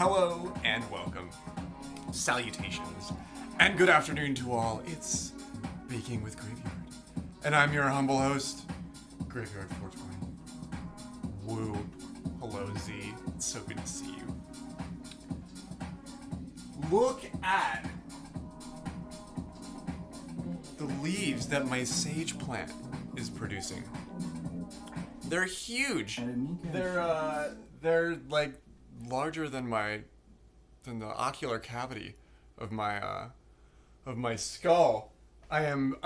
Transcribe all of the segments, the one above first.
Hello and welcome. Salutations. And good afternoon to all. It's Baking with Graveyard. And I'm your humble host, Graveyard 420. Woo. Hello, Z. It's so good to see you. Look at the leaves that my sage plant is producing. They're huge. They're like larger than the ocular cavity of my skull. I'm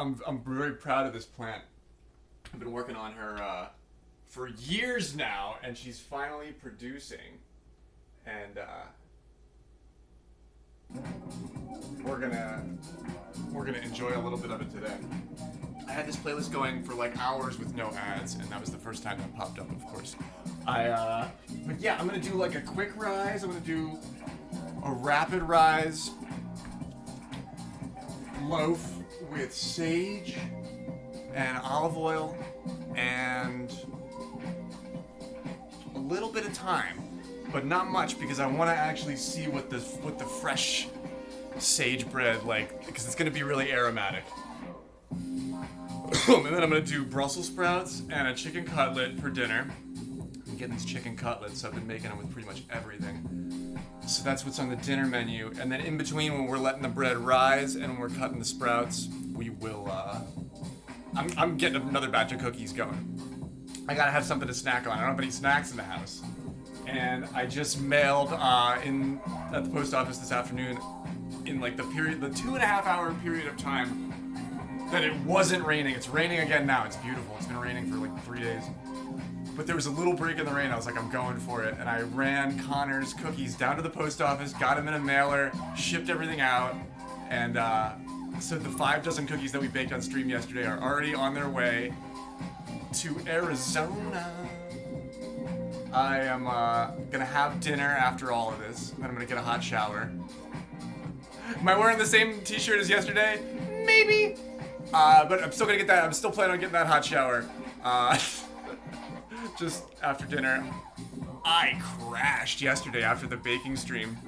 very proud of this plant. I've been working on her for years now, and she's finally producing. And we're gonna enjoy a little bit of it today. I had this playlist going for like hours with no ads, and that was the first time that popped up, of course. But yeah, I'm gonna do like a quick rise. I'm gonna do a rapid rise loaf with sage and olive oil and a little bit of thyme, but not much because I want to actually see what the fresh sage bread like, because it's gonna be really aromatic. And then I'm gonna do Brussels sprouts and a chicken cutlet for dinner. I'm getting these chicken cutlets. I've been making them with pretty much everything. So that's what's on the dinner menu. And then in between, when we're letting the bread rise and when we're cutting the sprouts, we will. I'm getting another batch of cookies going. I gotta have something to snack on. I don't have any snacks in the house. And I just mailed at the post office this afternoon, in like the 2.5-hour period of time that it wasn't raining. It's raining again now. It's beautiful. It's been raining for like 3 days. But there was a little break in the rain. I was like, I'm going for it. And I ran Connor's cookies down to the post office, got them in a mailer, shipped everything out. And so the 5 dozen cookies that we baked on stream yesterday are already on their way to Arizona. I am gonna have dinner after all of this. Then I'm gonna get a hot shower. Am I wearing the same t-shirt as yesterday? Maybe. But I'm still gonna get that. I'm still planning on getting that hot shower. Just after dinner. I crashed yesterday after the baking stream.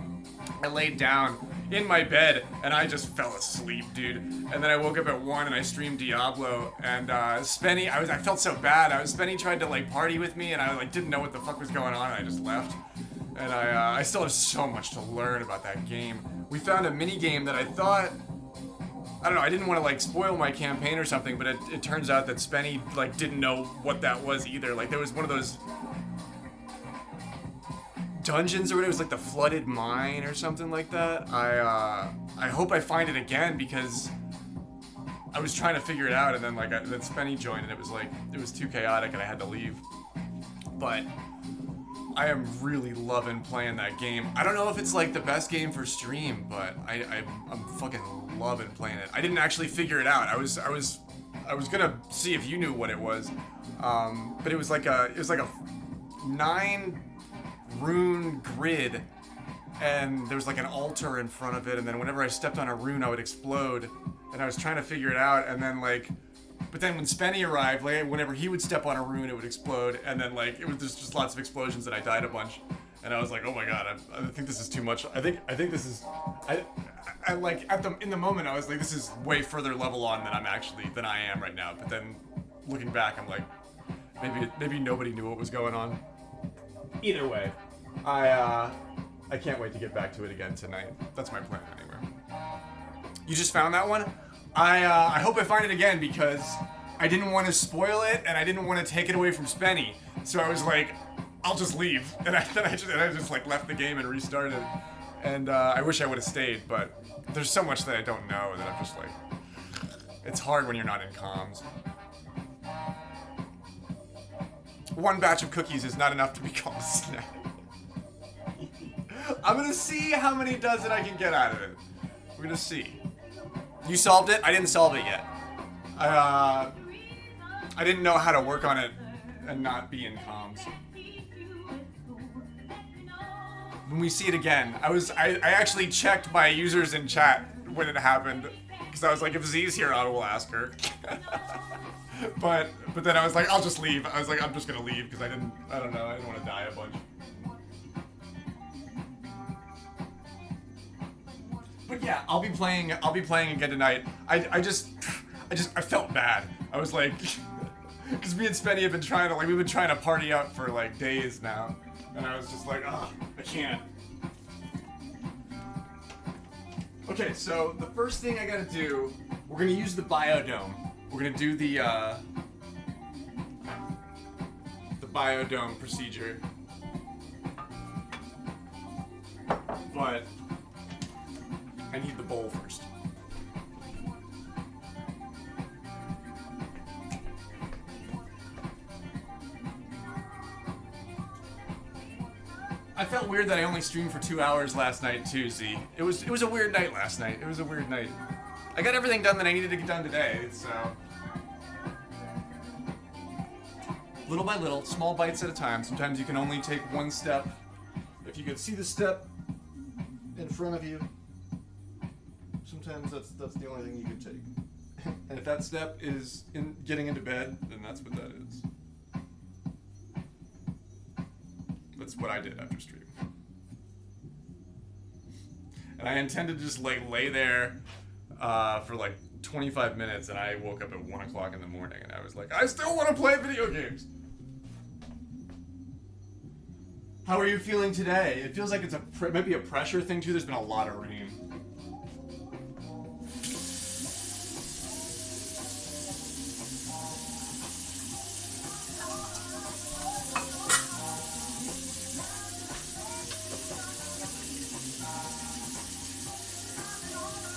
I laid down in my bed and I just fell asleep, dude. And then I woke up at 1 and I streamed Diablo. And Spenny, I felt so bad. Spenny tried to like party with me and I like didn't know what the fuck was going on and I just left. And I still have so much to learn about that game. We found a mini game that I thought, I don't know, I didn't want to like spoil my campaign or something, but it turns out that Spenny like didn't know what that was either. Like there was one of those dungeons or whatever, it was like the flooded mine or something like that. I hope I find it again because I was trying to figure it out and then like then Spenny joined and it was too chaotic and I had to leave. But I am really loving playing that game. I don't know if it's like the best game for stream, but I'm fucking loving playing it. I didn't actually figure it out. I was gonna see if you knew what it was, but it was like a 9 rune grid, and there was like an altar in front of it, and then whenever I stepped on a rune, I would explode, and I was trying to figure it out, and then like. But then when Spenny arrived, like, whenever he would step on a rune, it would explode, and then like it was just lots of explosions, and I died a bunch, and I was like, oh my god, I think this is too much. I think this is, I like in the moment I was like, this is way further level on than I am right now. But then looking back, I'm like, maybe nobody knew what was going on. Either way, I can't wait to get back to it again tonight. That's my plan anyway. You just found that one? I hope I find it again because I didn't want to spoil it and I didn't want to take it away from Spenny. So I was like, I'll just leave. And I just like left the game and restarted. And I wish I would have stayed, but there's so much that I don't know that I'm just like, it's hard when you're not in comms. One batch of cookies is not enough to be called a snack. I'm gonna see how many dozen I can get out of it. We're gonna see. You solved it? I didn't solve it yet. I didn't know how to work on it and not be in comms. When we see it again, I actually checked my users in chat when it happened because I was like, if Z's here, I will ask her. but then I was like, I'll just leave. I was like, I'm just gonna leave because I don't know, I didn't want to die a bunch. But yeah, I'll be playing again tonight. I felt bad. I was like, because me and Spenny have been trying to, like, we've been trying to party out for, like, days now. And I was just like, oh, I can't. Okay, so the first thing I gotta do, we're gonna use the biodome. We're gonna do the biodome procedure. But I need the bowl first. I felt weird that I only streamed for 2 hours last night too, Z. It was a weird night last night. It was a weird night. I got everything done that I needed to get done today, so little by little, small bites at a time. Sometimes you can only take one step. If you can see the step in front of you, sometimes that's the only thing you can take. And if that step is in getting into bed, then that's what that is. That's what I did after stream. And I intended to just like lay there for like 25 minutes, and I woke up at 1 o'clock in the morning, and I was like, I still want to play video games. How are you feeling today? It feels like it's maybe a pressure thing too. There's been a lot of rain.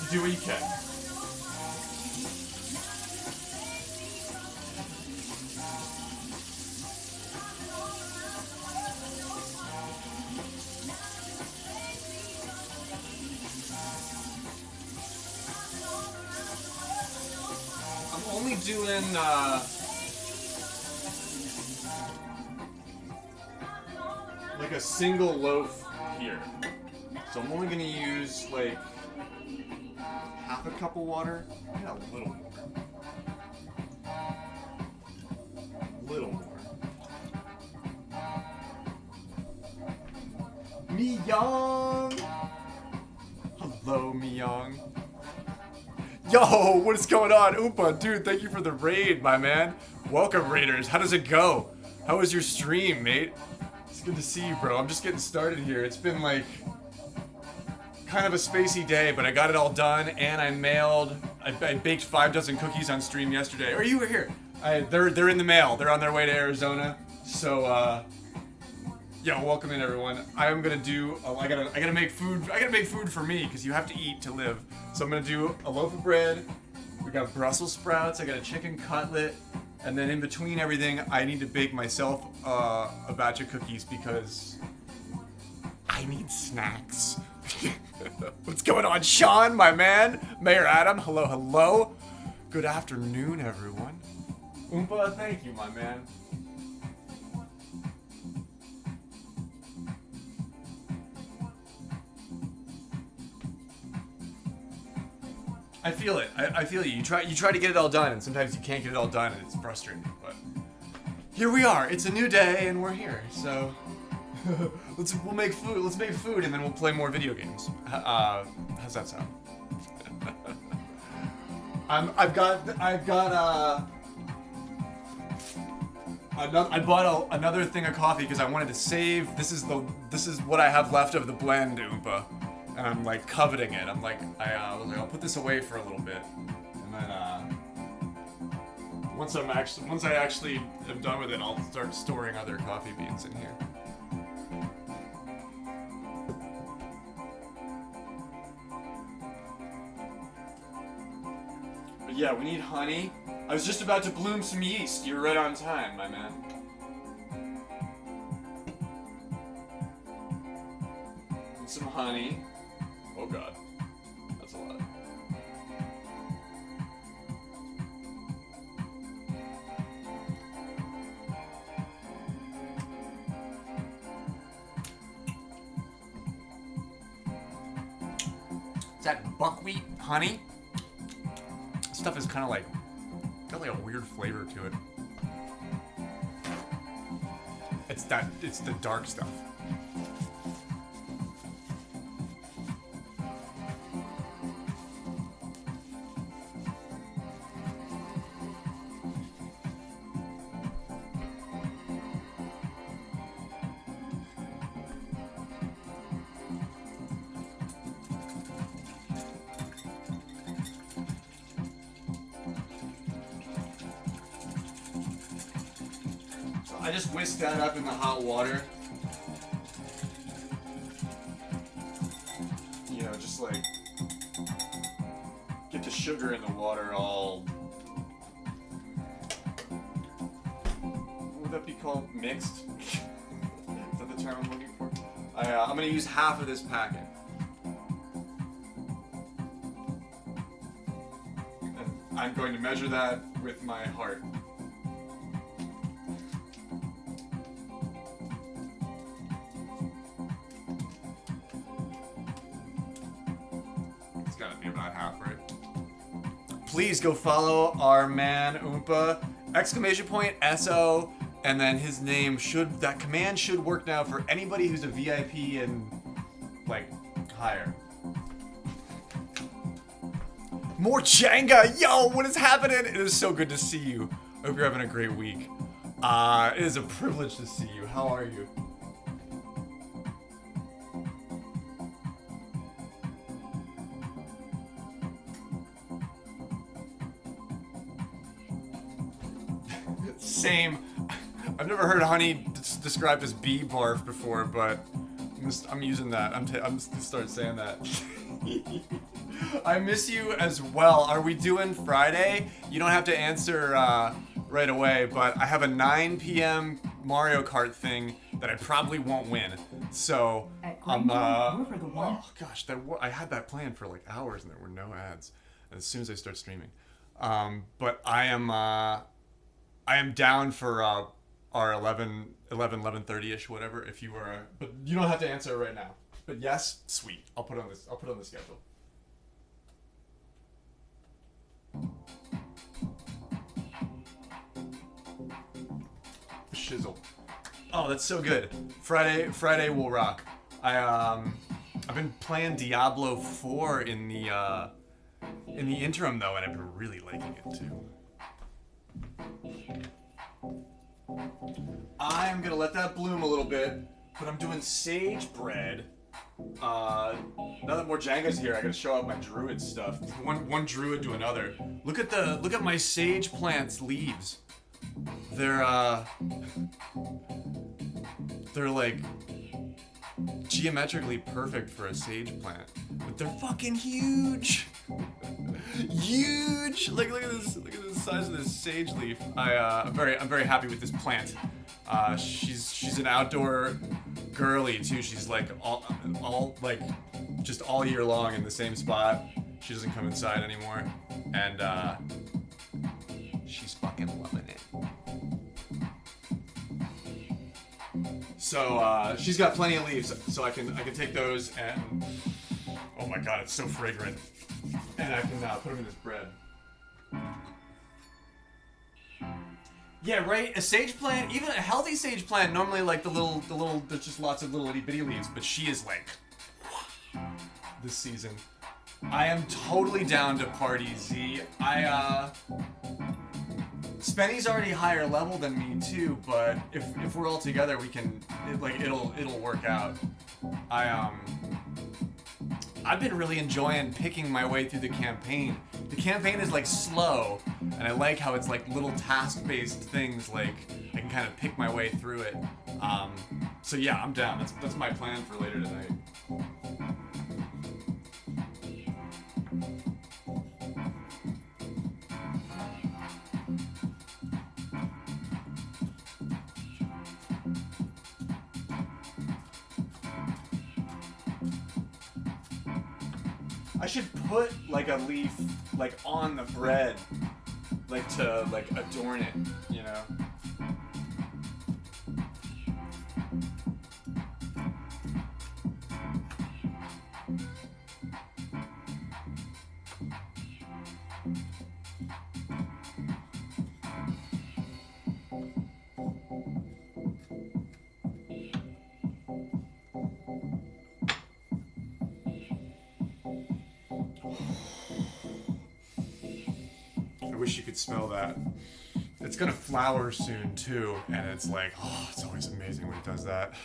You do what you can. I'm only doing like a single loaf here. So I'm only gonna use like half a cup of water. Maybe a little more. Little more. Mi-young! Hello, Mi-young. Yo, what is going on? Oompa, dude, thank you for the raid, my man. Welcome, raiders. How does it go? How was your stream, mate? It's good to see you, bro. I'm just getting started here. It's been like kind of a spacey day, but I got it all done, and I baked 5 dozen cookies on stream yesterday. Or you were here. They're in the mail. They're on their way to Arizona. So, yo, welcome in, everyone. I'm gonna do. I gotta make food. I gotta make food for me because you have to eat to live. So I'm gonna do a loaf of bread. We got Brussels sprouts. I got a chicken cutlet, and then in between everything, I need to bake myself a batch of cookies because I need snacks. What's going on, Sean, my man? Mayor Adam, hello, hello. Good afternoon, everyone. Oompa, thank you, my man. I feel it. I feel you. You try to get it all done, and sometimes you can't get it all done, and it's frustrating. But here we are. It's a new day, and we're here. So we'll make food. Let's make food, and then we'll play more video games. How's that sound? I bought another thing of coffee because I wanted to save. This is what I have left of the blend, Oompa, and I'm like coveting it. I'm like I was like, I'll put this away for a little bit, and then once I actually am done with it, I'll start storing other coffee beans in here. But yeah, we need honey. I was just about to bloom some yeast. You're right on time, my man. And some honey. Oh god. That's a lot. Is that buckwheat honey? This stuff is kind of like, got like a weird flavor to it. It's the dark stuff. I just whisk that up in the hot water. You know, just like get the sugar in the water all. What would that be called? Mixed? Is that the term I'm looking for? I'm gonna use half of this packet. And I'm going to measure that with my heart. It's gotta be about half, right? Please go follow our man Oompa, exclamation point SO, and then his name should, that command should work now for anybody who's a VIP and like higher. More Jenga! Yo, what is happening? It is so good to see you. I hope you're having a great week. It is a privilege to see you. How are you? Same. I've never heard honey described as bee barf before, but I'm using that. I'm gonna start saying that. I miss you as well. Are we doing Friday? You don't have to answer right away, but I have a 9 p.m. Mario Kart thing that I probably won't win. So oh gosh, I had that planned for like hours and there were no ads as soon as I start streaming. But I am down for our 11:30ish, whatever. If you were, but you don't have to answer right now. But yes, sweet. I'll put it on the schedule. Shizzle. Oh, that's so good. Friday will rock. I've been playing Diablo 4 in the interim though, and I've been really liking it too. I'm gonna let that bloom a little bit, but I'm doing sage bread. Now that more Jenga's here, I gotta show out my druid stuff. One druid to another. Look at my sage plant's leaves. They're like geometrically perfect for a sage plant, but they're fucking huge. Huge! Look at this! Look at the size of this sage leaf. I'm very happy with this plant. She's an outdoor girly too. She's like all like just all year long in the same spot. She doesn't come inside anymore, and she's fucking loving it. So she's got plenty of leaves, so I can take those and oh my god, it's so fragrant. And I can put them in this bread. Yeah, right. A sage plant, even a healthy sage plant, normally like the little. There's just lots of little itty bitty leaves, but she is like this season. I am totally down to party Z. Spenny's already higher level than me too, but if we're all together, we can it'll work out. I've been really enjoying picking my way through the campaign. The campaign is like slow, and I like how it's like little task-based things. Like I can kind of pick my way through it. So yeah, I'm down. That's my plan for later tonight. I should put like a leaf like on the bread, like to like adorn it, you know? I wish you could smell that. It's gonna flower soon too, and it's like, oh, it's always amazing when it does that.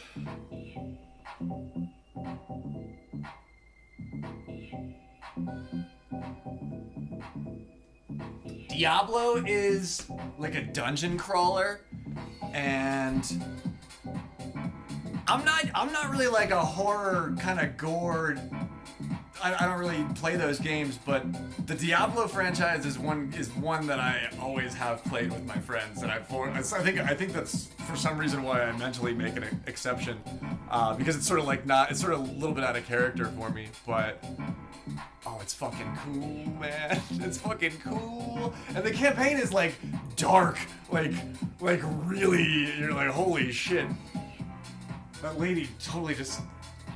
Diablo is like a dungeon crawler, and I'm not really like a horror kind of gore. I don't really play those games, but the Diablo franchise is one that I always have played with my friends, and I think that's for some reason why I mentally make an exception, because it's sort of a little bit out of character for me, but oh, it's fucking cool, man. It's fucking cool, and the campaign is like dark, like really, you're like, holy shit, that lady totally just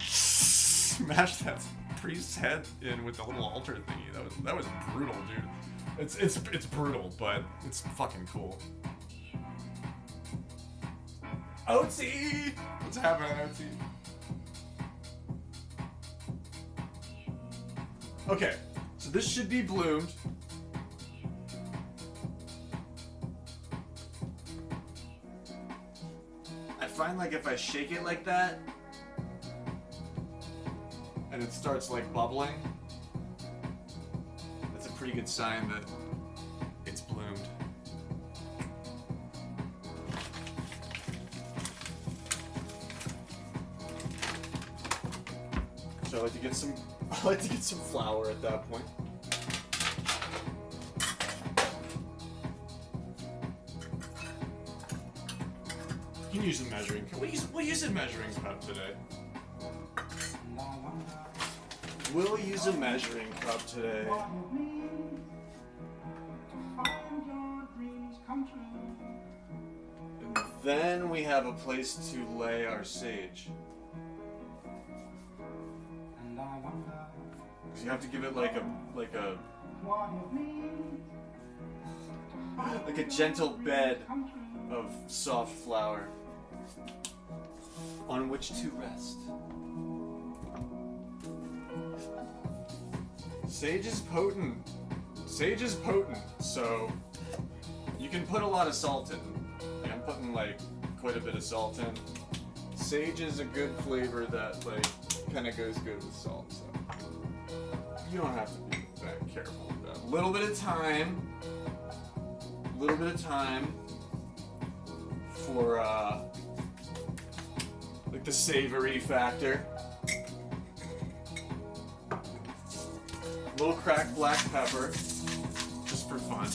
smashed that priest's head in with the little altar thingy. That was brutal, dude. It's brutal, but it's fucking cool. OT! What's happening, OT? Okay, so this should be bloomed. I find like if I shake it like that, and it starts like bubbling, that's a pretty good sign that it's bloomed. So I like to get some flour at that point. You can use a measuring cup. We'll use a measuring cup today. We'll use a measuring cup today. And then we have a place to lay our sage. So you have to give it like a gentle bed of soft flour on which to rest. Sage is potent. Sage is potent, so you can put a lot of salt in. Like, I'm putting like quite a bit of salt in. Sage is a good flavor that like kind of goes good with salt, so you don't have to be that careful with that. A little bit of time for like the savory factor. A little cracked black pepper, just for fun.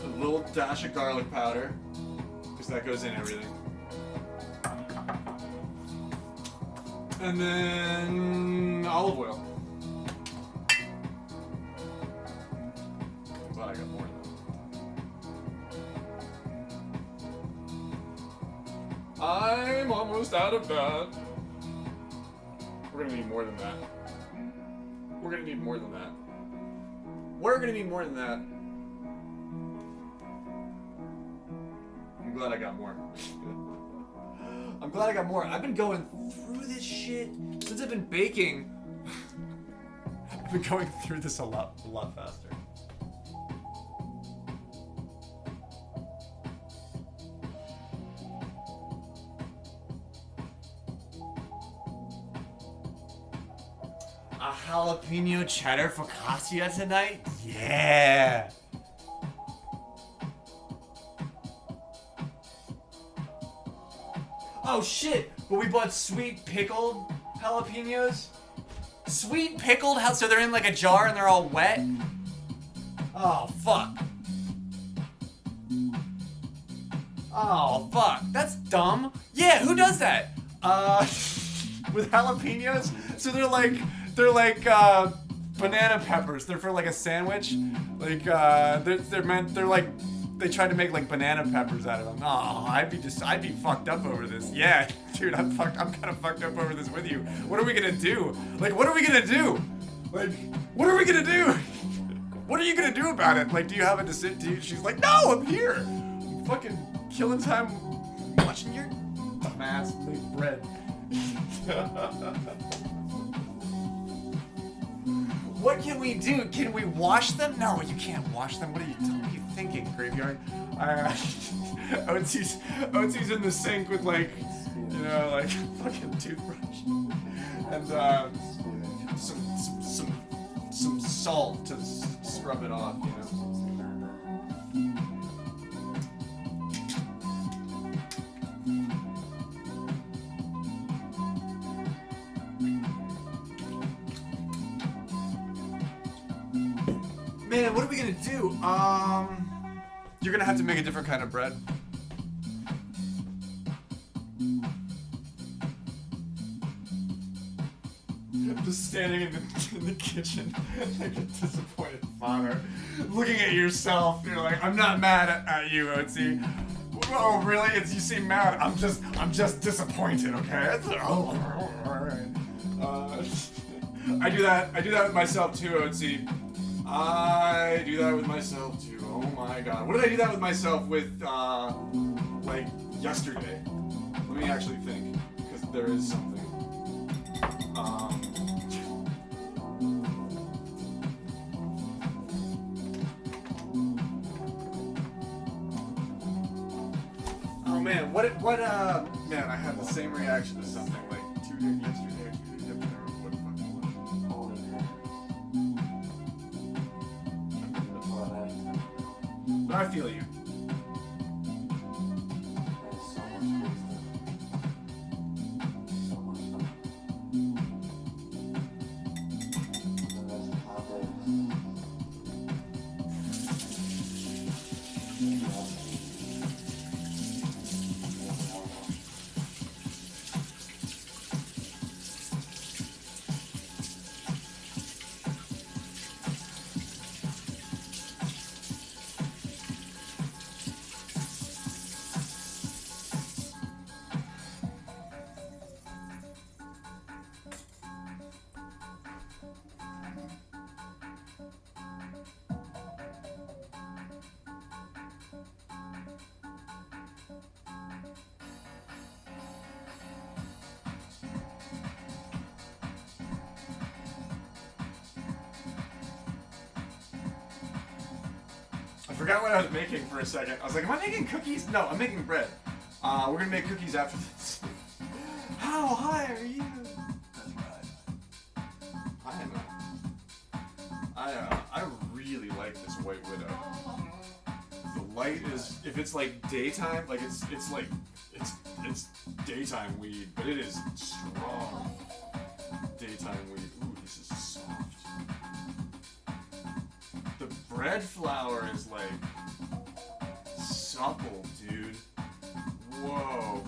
A little dash of garlic powder, because that goes in everything. And then olive oil. I'm glad I got more of that. I'm almost out of that. We're gonna need more than that. We're gonna need more than that. We're gonna need more than that. I'm glad I got more. I'm glad I got more. I've been going through this shit since I've been baking. I've been going through this a lot faster. A jalapeno cheddar focaccia tonight? Yeah! Oh shit! But we bought sweet pickled jalapenos? Sweet pickled? So they're in like a jar and they're all wet? Oh fuck. Oh fuck. That's dumb. Yeah, who does that? With jalapenos? So they're like banana peppers. They're for like a sandwich. Like they're like, they tried to make like banana peppers out of them. Oh, I'd be fucked up over this. Yeah, dude, I'm kind of fucked up over this with you. What are we gonna do? Like, what are we gonna do? Like, what are we gonna do? What are you gonna do about it? Like, do you have a decision? She's like, no, I'm here. I'm fucking killing time watching your dumbass make bread. What can we do? Can we wash them? No, you can't wash them. What are you thinking, Graveyard? OT's in the sink with like, you know, like fucking toothbrush and some some salt to scrub it off, you know. Man, what are we gonna do? You're gonna have to make a different kind of bread. Just standing in the kitchen like a disappointed father, looking at yourself. You're like, I'm not mad at you, Otzi. Oh, really? You seem mad. I'm just disappointed. Okay. Oh, all right. I do that with myself too, Otzi. I do that with myself too. Oh my god. What did I do that with myself with, like, yesterday? Let me actually think, because there is something. Oh man, man, I had the same reaction to something like yesterday or 2 days ago. What the fuck it was. But I feel you. I forgot what I was making for a second. I was like, am I making cookies? No, I'm making bread. We're gonna make cookies after this. How high are you? That's right. I really like this White Widow. The light is, if it's like daytime, like it's daytime weed, but it is strong daytime weed. Ooh, this is soft. The bread flour is like supple, dude. Whoa.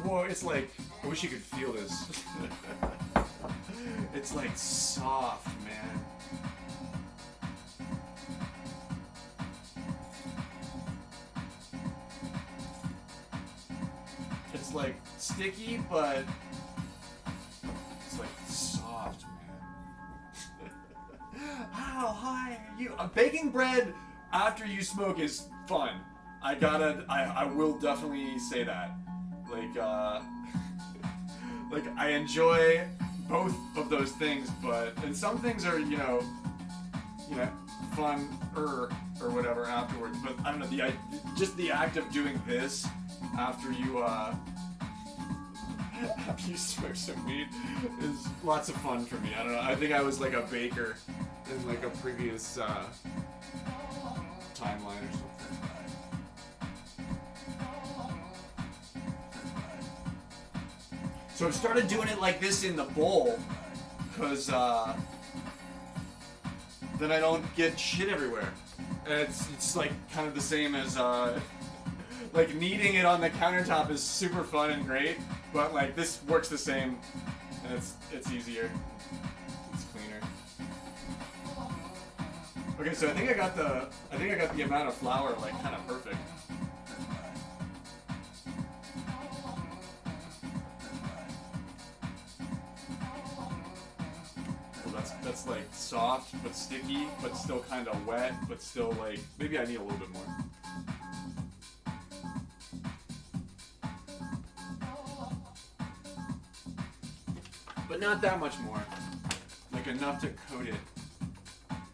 Whoa, it's like, I wish you could feel this. It's like soft, man. It's like sticky, but it's like soft, man. How high are you? Baking bread after you smoke is fun. I will definitely say that. Like, like I enjoy both of those things, and some things are, you know, fun or whatever afterwards. But I don't know, just the act of doing this after you after you smoke some weed is lots of fun for me. I don't know. I think I was like a baker in like a previous timeline or something. So I've started doing it like this in the bowl, because then I don't get shit everywhere. And it's like kind of the same as like kneading it on the countertop is super fun and great, but like this works the same, and it's easier, it's cleaner. Okay, so I think I got the amount of flour like kind of perfect. That's like soft but sticky, but still kind of wet, but still like, maybe I need a little bit more. But not that much more. Like enough to coat it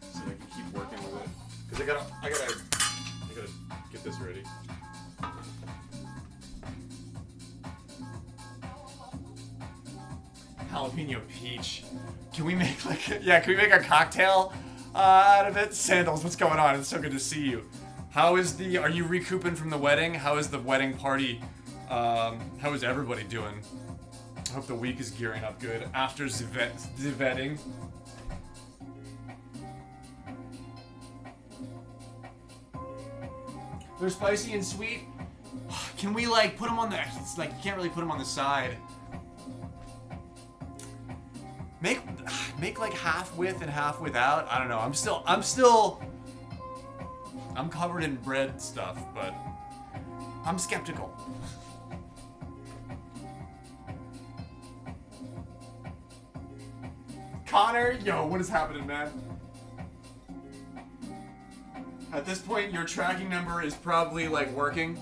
so that I can keep working with it. Cause I gotta get this ready. Jalapeno peach. Can we make like can we make a cocktail out of it? Sandals, what's going on? It's so good to see you. Are you recouping from the wedding? How is the wedding party? How is everybody doing? I hope the week is gearing up good after the wedding. They're spicy and sweet. Can we like put them on the? It's like you can't really put them on the side. Make like half with and half without. I don't know. I'm covered in bread stuff, but I'm skeptical. Connor, yo, what is happening, man? At this point, your tracking number is probably like working.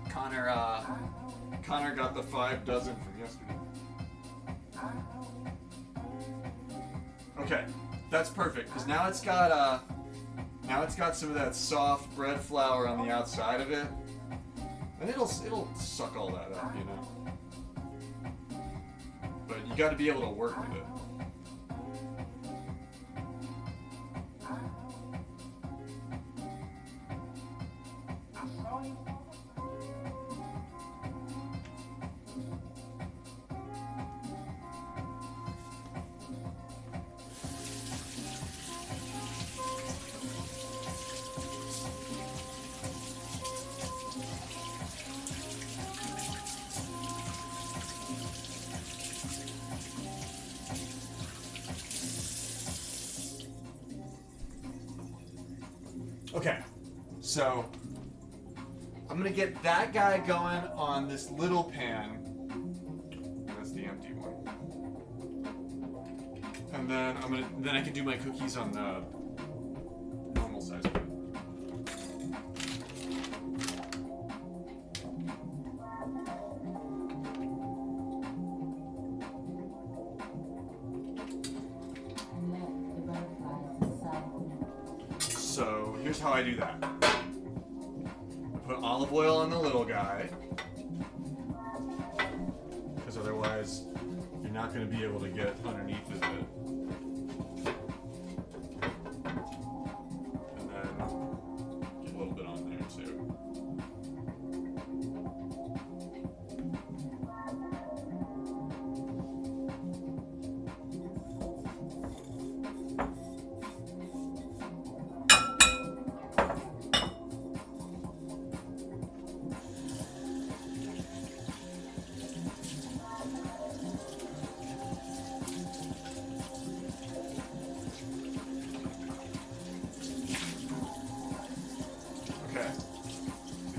Connor got the 5 dozen from yesterday. Okay, that's perfect because now it's got some of that soft bread flour on the outside of it, and it'll suck all that up, you know. But you got to be able to work with it. Okay, so I'm gonna get that guy going on this little pan. That's the empty one. And then then I can do my cookies on the normal size pan. So here's how I do that. I put olive oil on the little guy, because otherwise you're not going to be able to get underneath of it. And then get a little bit on there too.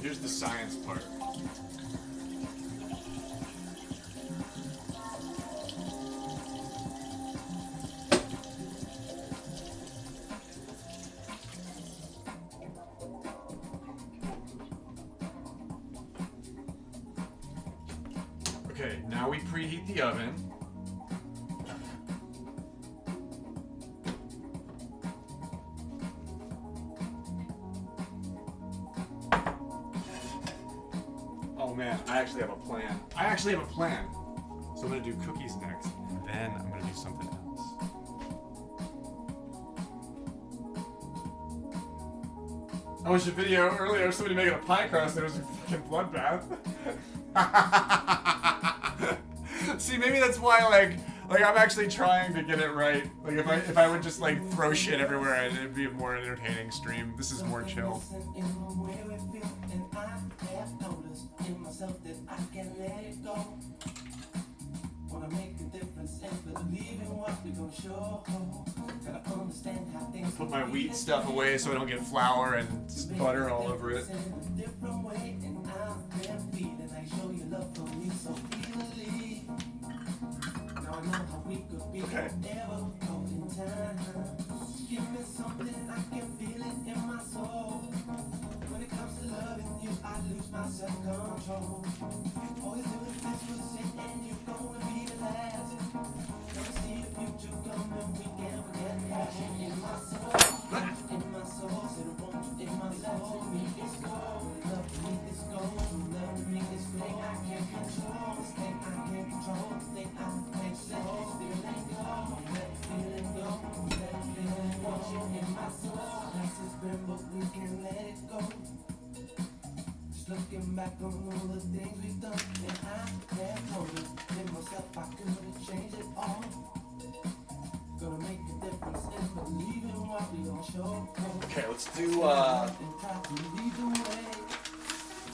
Here's the science part. Okay, now we preheat the oven. Oh man, I actually have a plan. So I'm gonna do cookies next, and then I'm gonna do something else. I watched a video earlier of somebody making a pie crust. There was a fucking bloodbath. See, maybe that's why like I'm actually trying to get it right. Like if I would just like throw shit everywhere, it'd be a more entertaining stream. This is more chill. Put my wheat stuff away so I don't get flour and butter all over it. Okay. Looking back on all the things we've done, and I have told myself I couldn't change it all. Gonna make a difference in believing what we all show. Okay, let's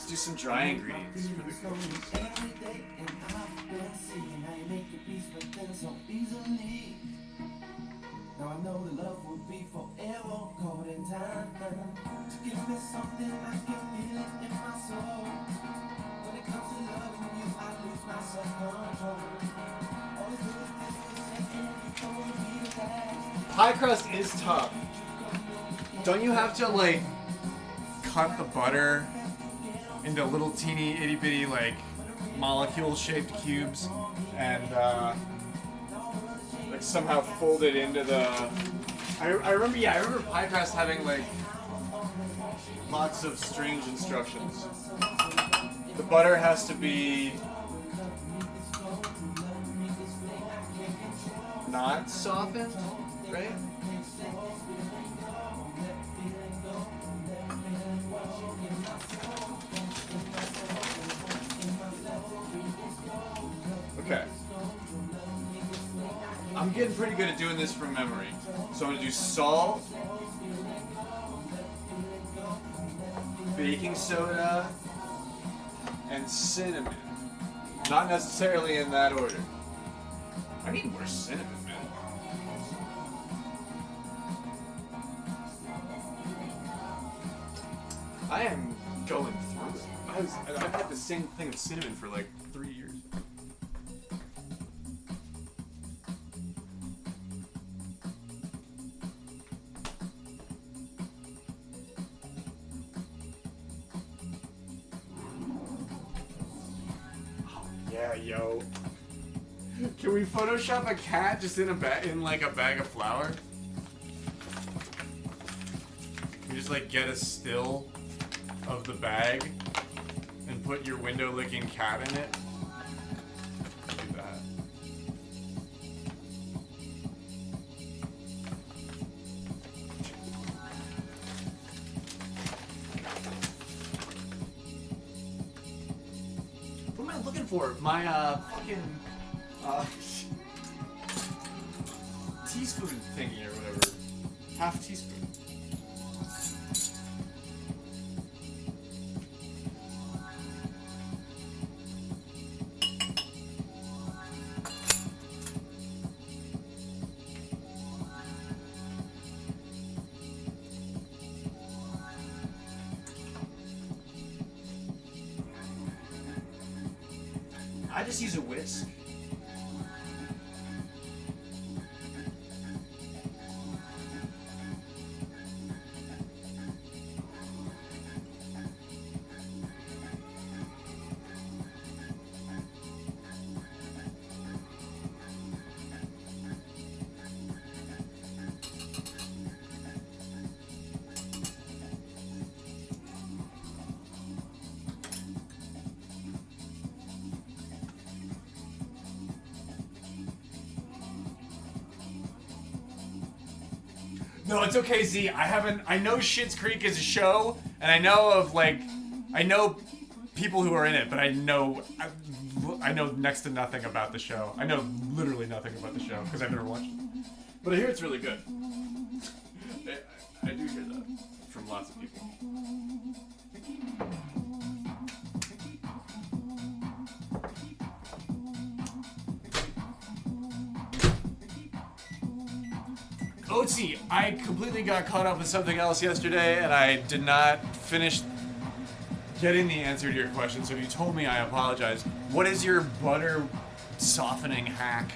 do some dry ingredients for the cookies. Every day, and I've been seeing how you make your peace with things so easily. Now I know the love will be forever caught in time. To give me something I can feel it in my soul. When it comes to loving you, I lose my self-control. All the good things and you told me that. Pie crust is tough. Don't you have to like cut the butter into little teeny itty bitty like molecule shaped cubes and like somehow fold it into the I remember pie crust having like lots of strange instructions. The butter has to be not softened, right? Okay. I'm getting pretty good at doing this from memory. So I'm gonna do salt, baking soda, and cinnamon. Not necessarily in that order. I need more cinnamon, man. I am going through it. I've had the same thing of cinnamon for like 3 years. Yeah, yo. Can we Photoshop a cat just in like a bag of flour? You just like get a still of the bag and put your window licking cat in it. Do that. What am I looking for? My fucking teaspoon thingy or whatever. Half teaspoon. I just use a whisk. No, it's okay, Z. I know Schitt's Creek is a show, and I know people who are in it, but I know next to nothing about the show. I know literally nothing about the show, because I've never watched it. But I hear it's really good. I do hear that from lots of people. Oatsy, I completely got caught up with something else yesterday, and I did not finish getting the answer to your question, so if you told me, I apologize. What is your butter softening hack?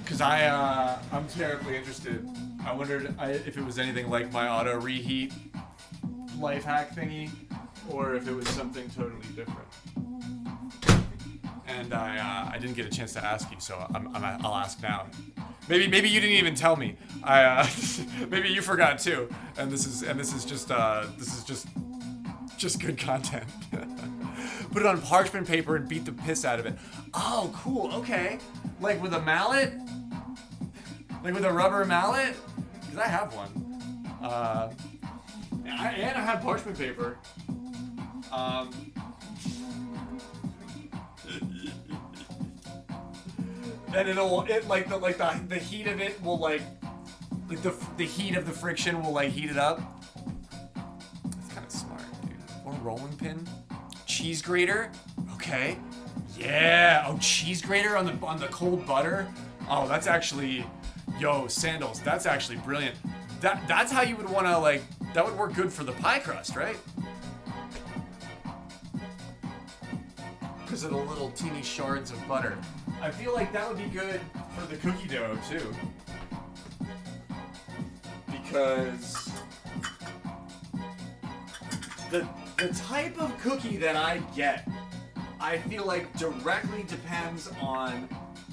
Because I'm terribly interested. I wondered if it was anything like my auto reheat life hack thingy, or if it was something totally different. And I didn't get a chance to ask you, so I'll ask now. Maybe you didn't even tell me. Maybe you forgot too. And this is just good content. Put it on parchment paper and beat the piss out of it. Oh, cool. Okay. Like with a mallet? Like with a rubber mallet? Because I have one. And I have parchment paper. And the heat of it will like the heat of the friction will like heat it up. That's kind of smart, dude. Or rolling pin, cheese grater. Okay, yeah. Oh, cheese grater on the cold butter. Oh, that's actually, yo, Sandals. That's actually brilliant. That's how you would want to like. That would work good for the pie crust, right? Because of the little teeny shards of butter. I feel like that would be good for the cookie dough too. Because the type of cookie that I get, I feel like directly depends on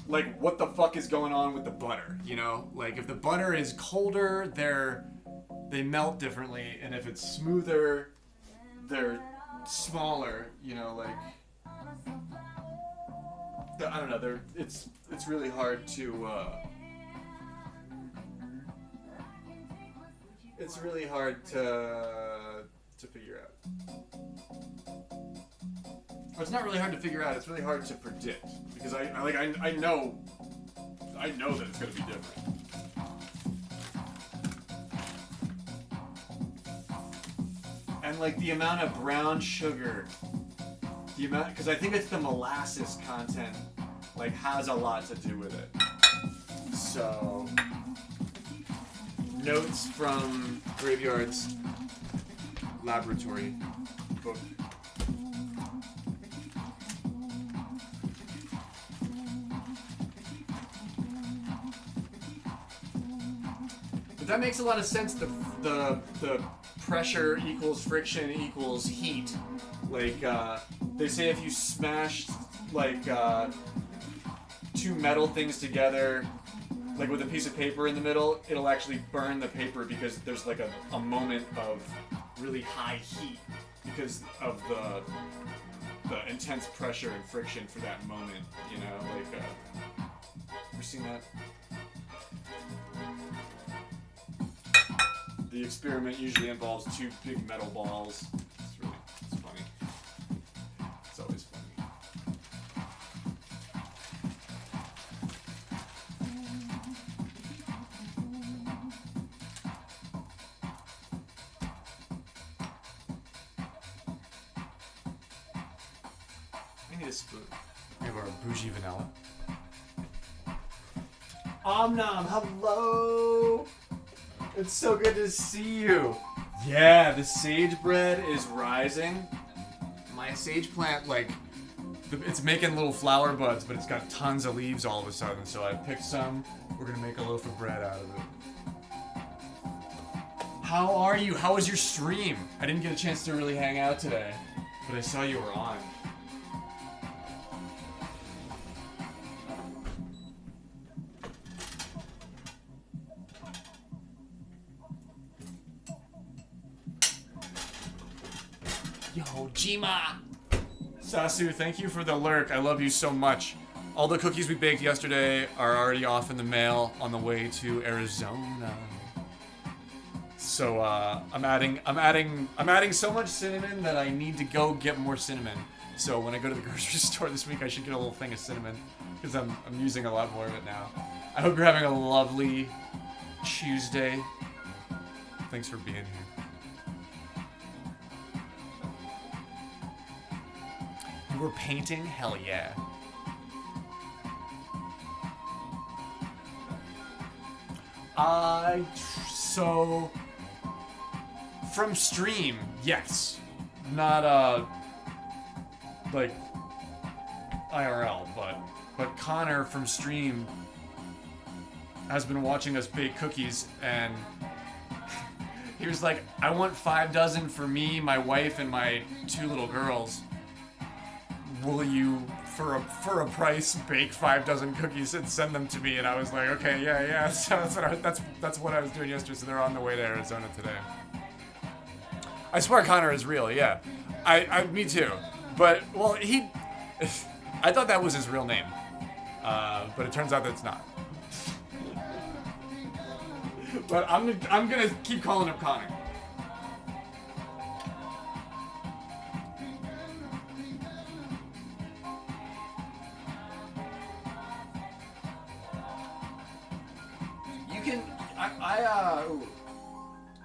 like what the fuck is going on with the butter, you know? Like if the butter is colder, they melt differently, and if it's smoother, they're smaller, you know, like I don't know, it's really hard to it's really hard to figure out. Well, it's not really hard to figure out, it's really hard to predict, because I know that it's going to be different. And like the amount of brown sugar, because I think it's the molasses content, like has a lot to do with it. So, notes from Graveyard's laboratory book. But that makes a lot of sense. The pressure equals friction equals heat. Like they say, if you smash like two metal things together, like with a piece of paper in the middle, it'll actually burn the paper because there's like a moment of really high heat because of the intense pressure and friction for that moment. You know, like ever seen that? The experiment usually involves two big metal balls. It's funny. It's always funny. I need a spoon. We have our bougie vanilla. Om nom, hello! It's so good to see you. Yeah, the sage bread is rising. My sage plant, like, it's making little flower buds, but it's got tons of leaves all of a sudden. So I picked some. We're gonna make a loaf of bread out of it. How are you? How was your stream? I didn't get a chance to really hang out today, but I saw you were on. Yo, Jima! Sasu, thank you for the lurk. I love you so much. All the cookies we baked yesterday are already off in the mail on the way to Arizona. So I'm adding so much cinnamon that I need to go get more cinnamon. So when I go to the grocery store this week, I should get a little thing of cinnamon because I'm using a lot more of it now. I hope you're having a lovely Tuesday. Thanks for being here. You were painting? Hell yeah. So from stream, yes. Not like IRL, but Connor from stream has been watching us bake cookies, and he was like, I want 5 dozen for me, my wife, and my 2 little girls. Will you, for a price, bake 5 dozen cookies and send them to me? And I was like, okay, yeah. So that's what I was doing yesterday. So they're on the way to Arizona today. I swear Connor is real. Yeah, me too. But well, I thought that was his real name, but it turns out that it's not. But I'm gonna keep calling him Connor. can. Ooh.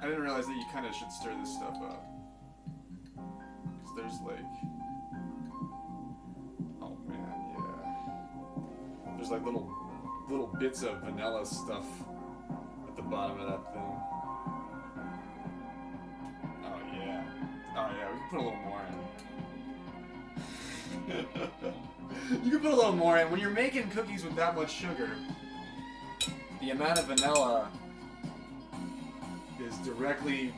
I didn't realize that you kind of should stir this stuff up. Because there's like. Oh man, yeah. There's like little bits of vanilla stuff at the bottom of that thing. Oh yeah. Oh yeah, we can put a little more in. You can put a little more in. When you're making cookies with that much sugar, the amount of vanilla is directly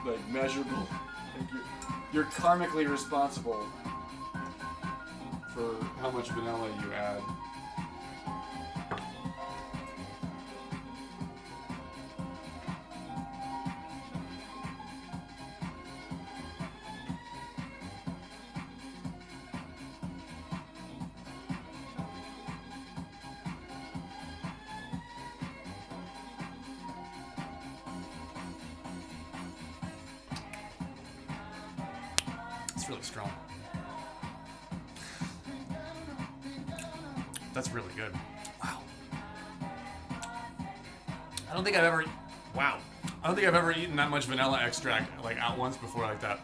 like measurable. Like you're karmically responsible for how much vanilla you add. It's really strong. That's really good. Wow. I don't think I've ever. Wow. I don't think I've ever eaten that much vanilla extract like at once before like that.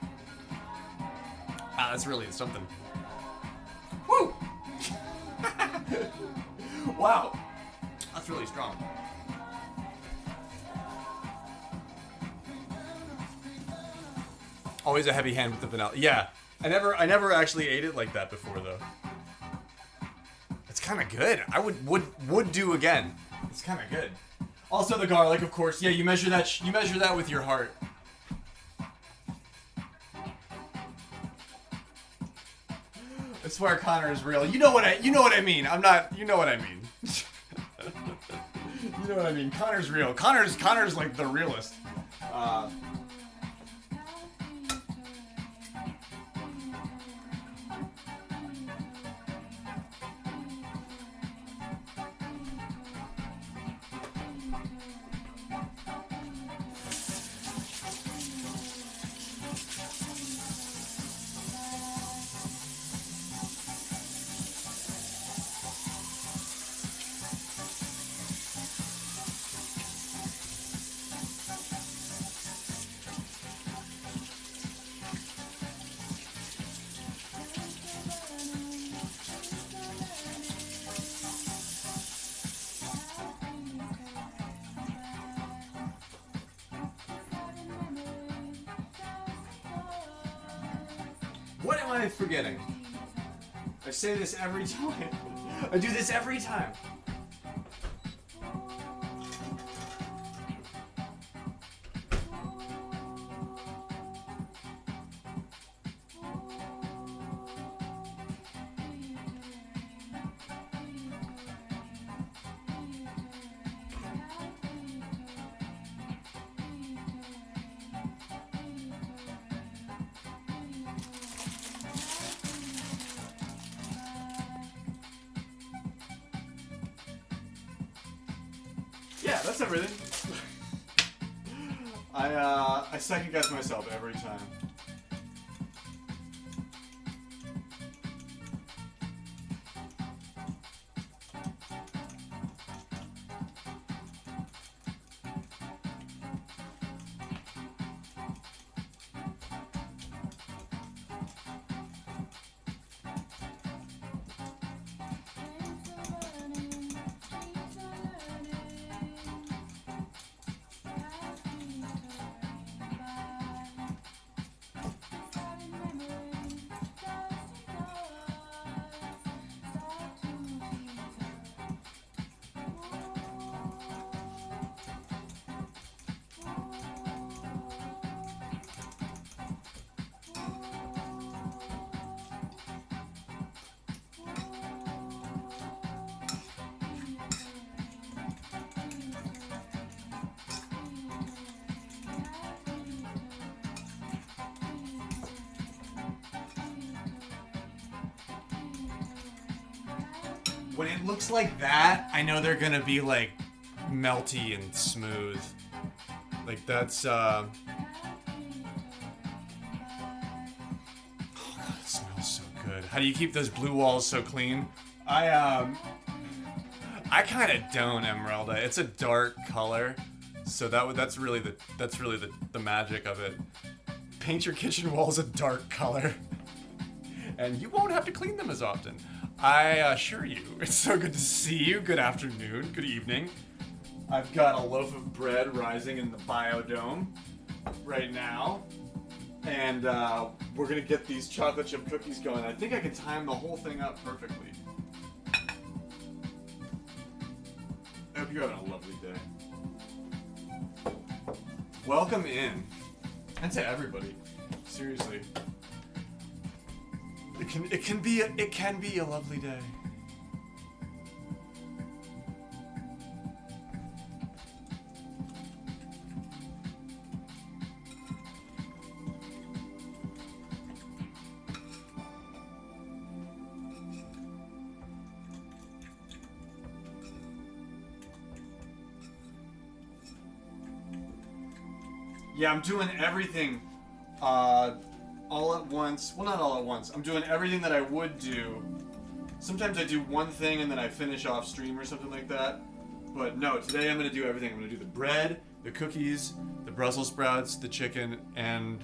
Wow, that's really something. Woo! Wow. That's really strong. Always a heavy hand with the vanilla. Yeah. I never actually ate it like that before though. It's kind of good. I would do again. It's kind of good. Also the garlic, of course. Yeah, you measure that with your heart. I swear Connor is real. You know what I mean. I'm not. You know what I mean. You know what I mean. Connor's real. Connor's like the realist. What am I forgetting? I say this every time. I do this every time. Yeah, that's everything. I second guess myself every time. When it looks like that, I know they're gonna be like melty and smooth. Like that's oh god, it smells so good. How do you keep those blue walls so clean? I I kind of don't, Emeralda. It's a dark color, so that's really the magic of it. Paint your kitchen walls a dark color, and you won't have to clean them as often. I assure you. It's so good to see you. Good afternoon. Good evening. I've got a loaf of bread rising in the biodome right now, and we're gonna get these chocolate chip cookies going. I think I can time the whole thing up perfectly. I hope you're having a lovely day. Welcome in, and to everybody. Seriously, it can be a lovely day. Yeah, I'm doing everything all at once. Well, not all at once. I'm doing everything that I would do. Sometimes I do one thing and then I finish off stream or something like that. But no, today I'm going to do everything. I'm going to do the bread, the cookies, the Brussels sprouts, the chicken, and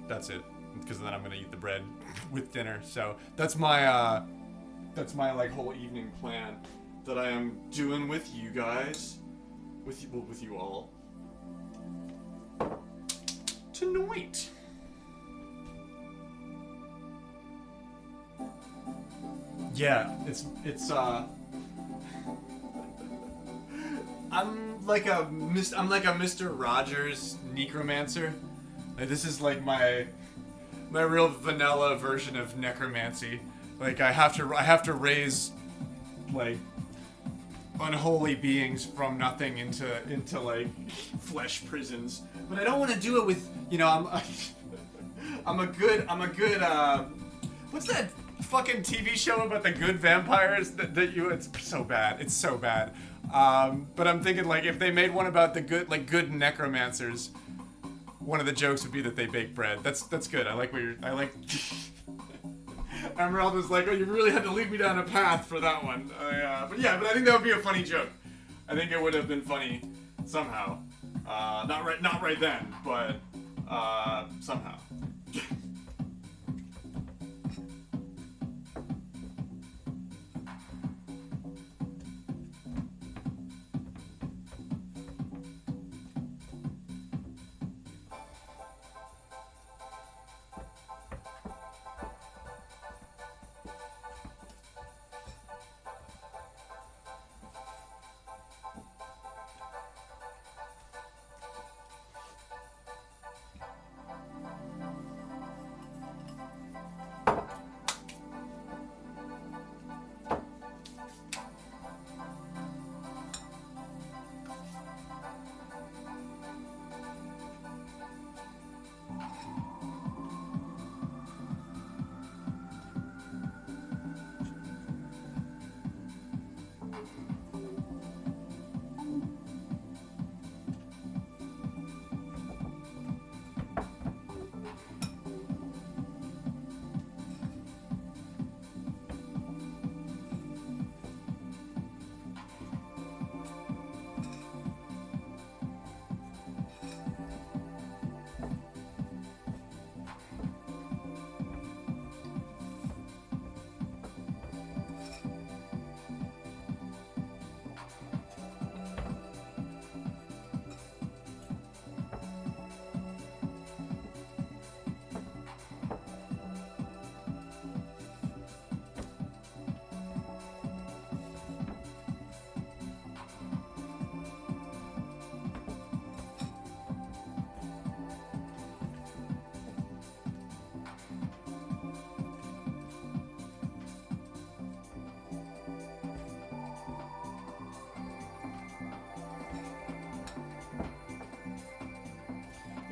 that's it. Because then I'm going to eat the bread with dinner. So that's my like whole evening plan that I am doing with you guys, with you all. Tonight. Yeah, it's I'm like a Mr. Rogers necromancer. Like, this is like my real vanilla version of necromancy. Like I have to raise like unholy beings from nothing into like flesh prisons. But I don't want to do it with, you know, I'm a good what's that fucking TV show about the good vampires it's so bad. It's so bad. But I'm thinking like if they made one about the good necromancers, one of the jokes would be that they bake bread. That's good. I like Emeralda's like, oh, you really had to lead me down a path for that one. But I think that would be a funny joke. I think it would have been funny somehow. Not right then, but somehow.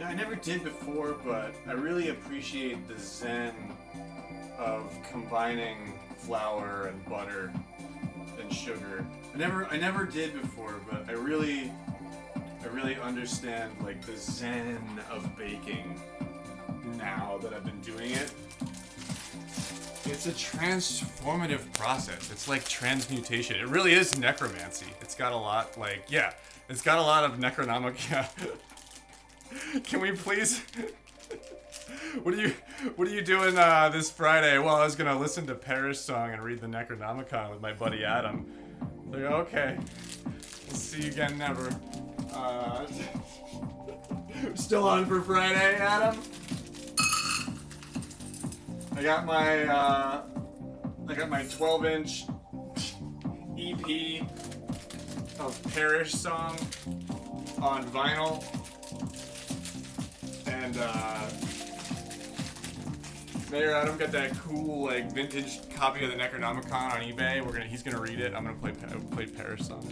I never did before, but I really appreciate the zen of combining flour and butter and sugar. I never did before, but I really understand like the zen of baking now that I've been doing it. It's It's a transformative process. It's like transmutation. It really is necromancy. It's got a lot, like, yeah, it's got a lot of Necronomicon. Can we please? What are you doing this Friday? Well, I was gonna listen to Perish Song and read the Necronomicon with my buddy Adam. Like, okay, we'll see you again never. Still on for Friday, Adam? I got my 12-inch EP of Perish Song on vinyl, and Mayor Adam got that cool like vintage copy of the Necronomicon on eBay. He's gonna read it. I'm gonna play Perish Song.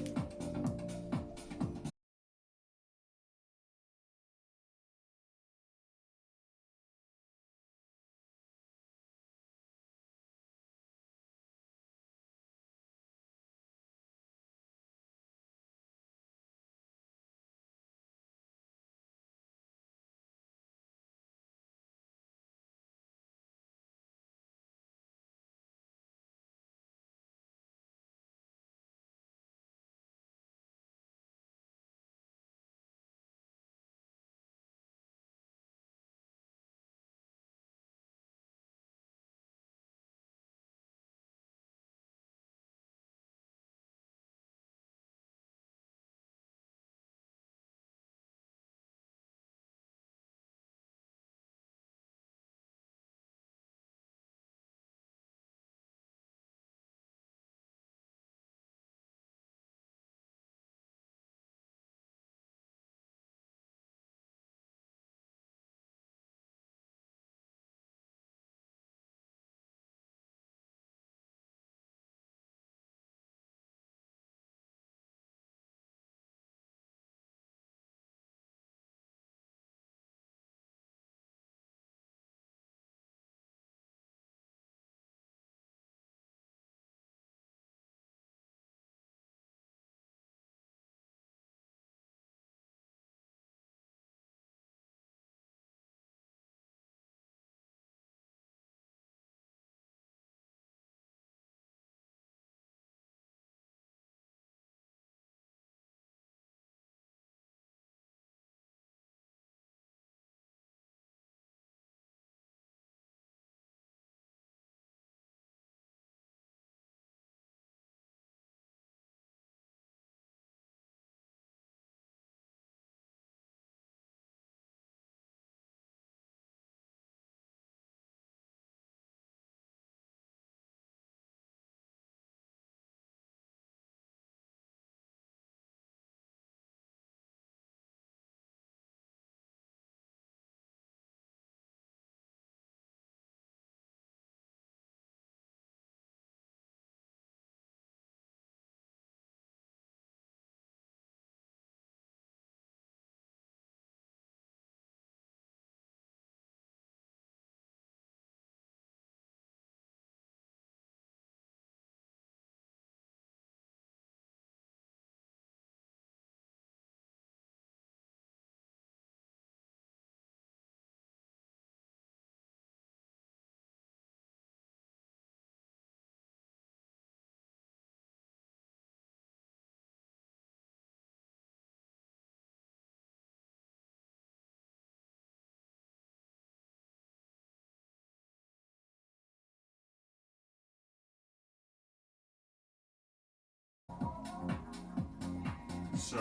So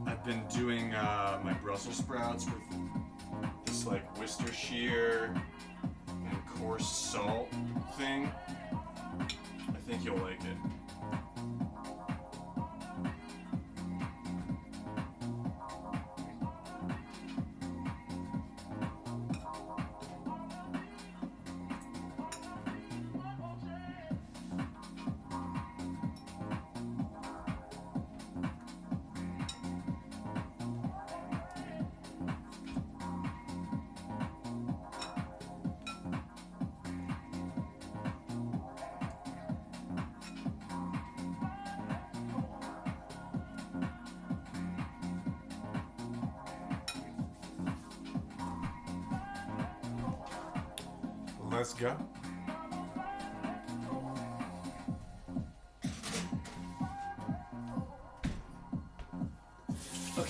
I've been doing my Brussels sprouts with this like Worcestershire and coarse salt thing. I think you'll like it. Let's go.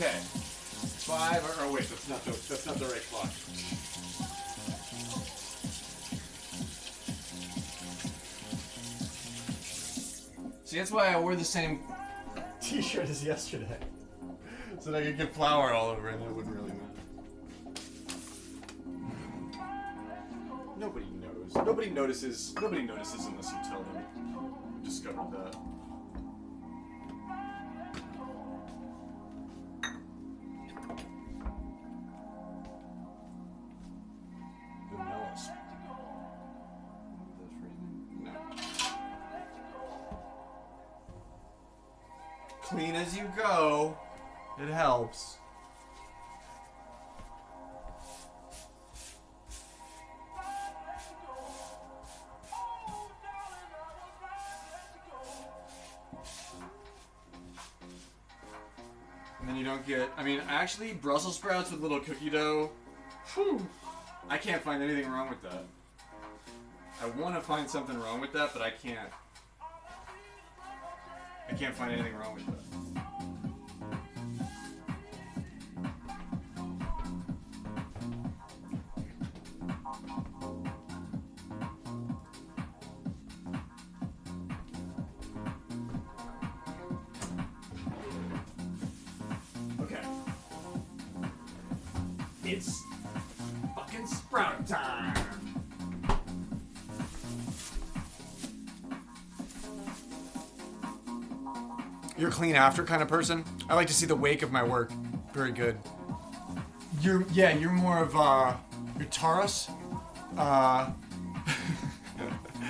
Okay. 5 or oh wait, that's not the right clock. See, that's why I wore the same t-shirt as yesterday. So that I could get flour all over it and it wouldn't really matter. Nobody knows. Nobody notices unless you tell them. I discovered that. Vanilla spread. No. Clean as you go. It helps. And then you don't get, I mean, actually, Brussels sprouts with little cookie dough, whew, I can't find anything wrong with that. I want to find something wrong with that, but I can't. I can't find anything wrong with that. Okay. It's fucking sprout time. You're a clean after kind of person. I like to see the wake of my work. Very good. You're more of you're Taurus.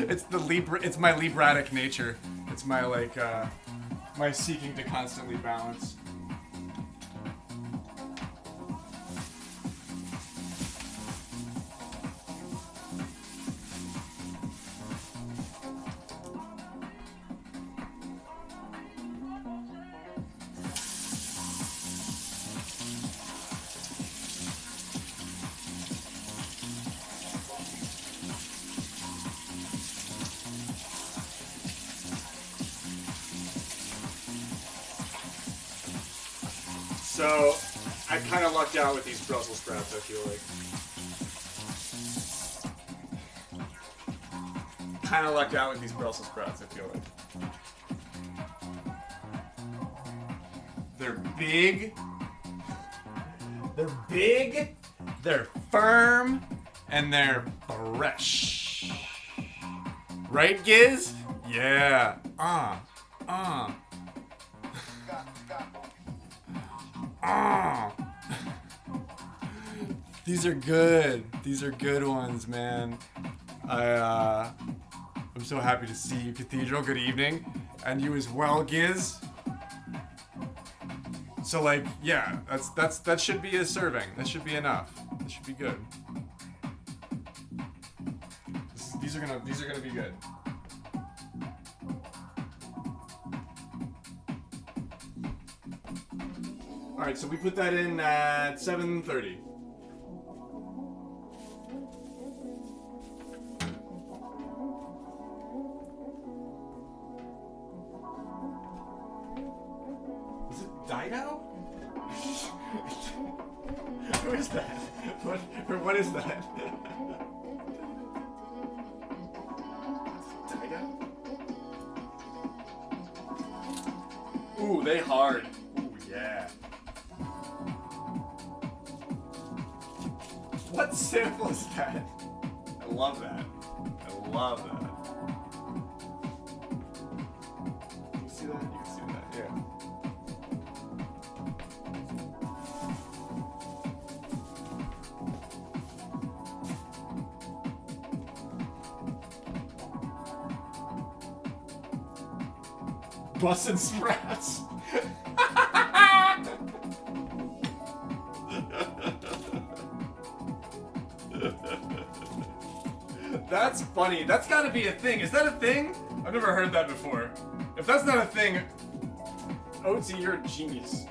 It's my Libratic nature. It's my like my seeking to constantly balance. So, I kind of lucked out with these Brussels sprouts, I feel like. Kind of lucked out with these Brussels sprouts, I feel like. They're big. They're big. They're firm. And they're fresh. Right, Giz? Yeah. These are good. These are good ones, man. I'm so happy to see you, Cathedral. Good evening. And you as well, Giz. So like, yeah, that should be a serving. That should be enough. That should be good. These are gonna be good. All right, so we put that in at 7:30. Is it Dido? Who is that? What is that? Dido? Ooh, they hard. Ooh, yeah. What sample is that? I love that. I love that. You see that? You can see that, yeah. Bussin' Sprouts. That's funny. That's gotta be a thing. Is that a thing? I've never heard that before. If that's not a thing, Oatsy, you're a genius.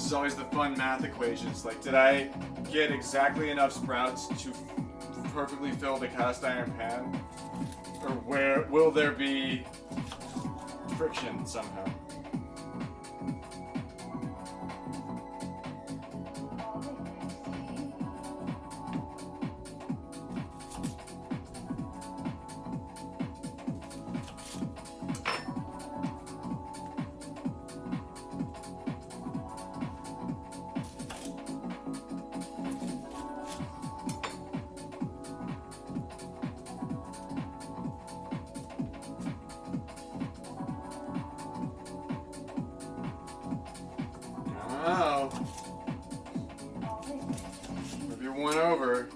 is always the fun math equations. Like, did I get exactly enough sprouts to perfectly fill the cast iron pan? Or where will there be friction somehow? Oh. If you're one over.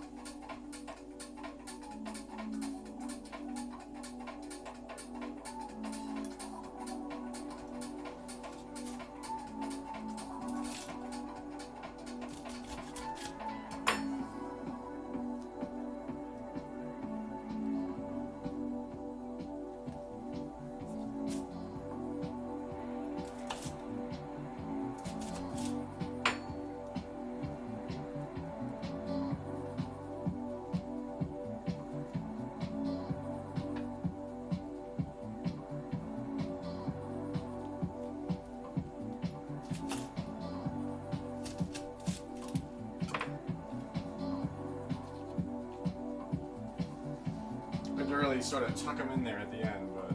To really sort of tuck them in there at the end, but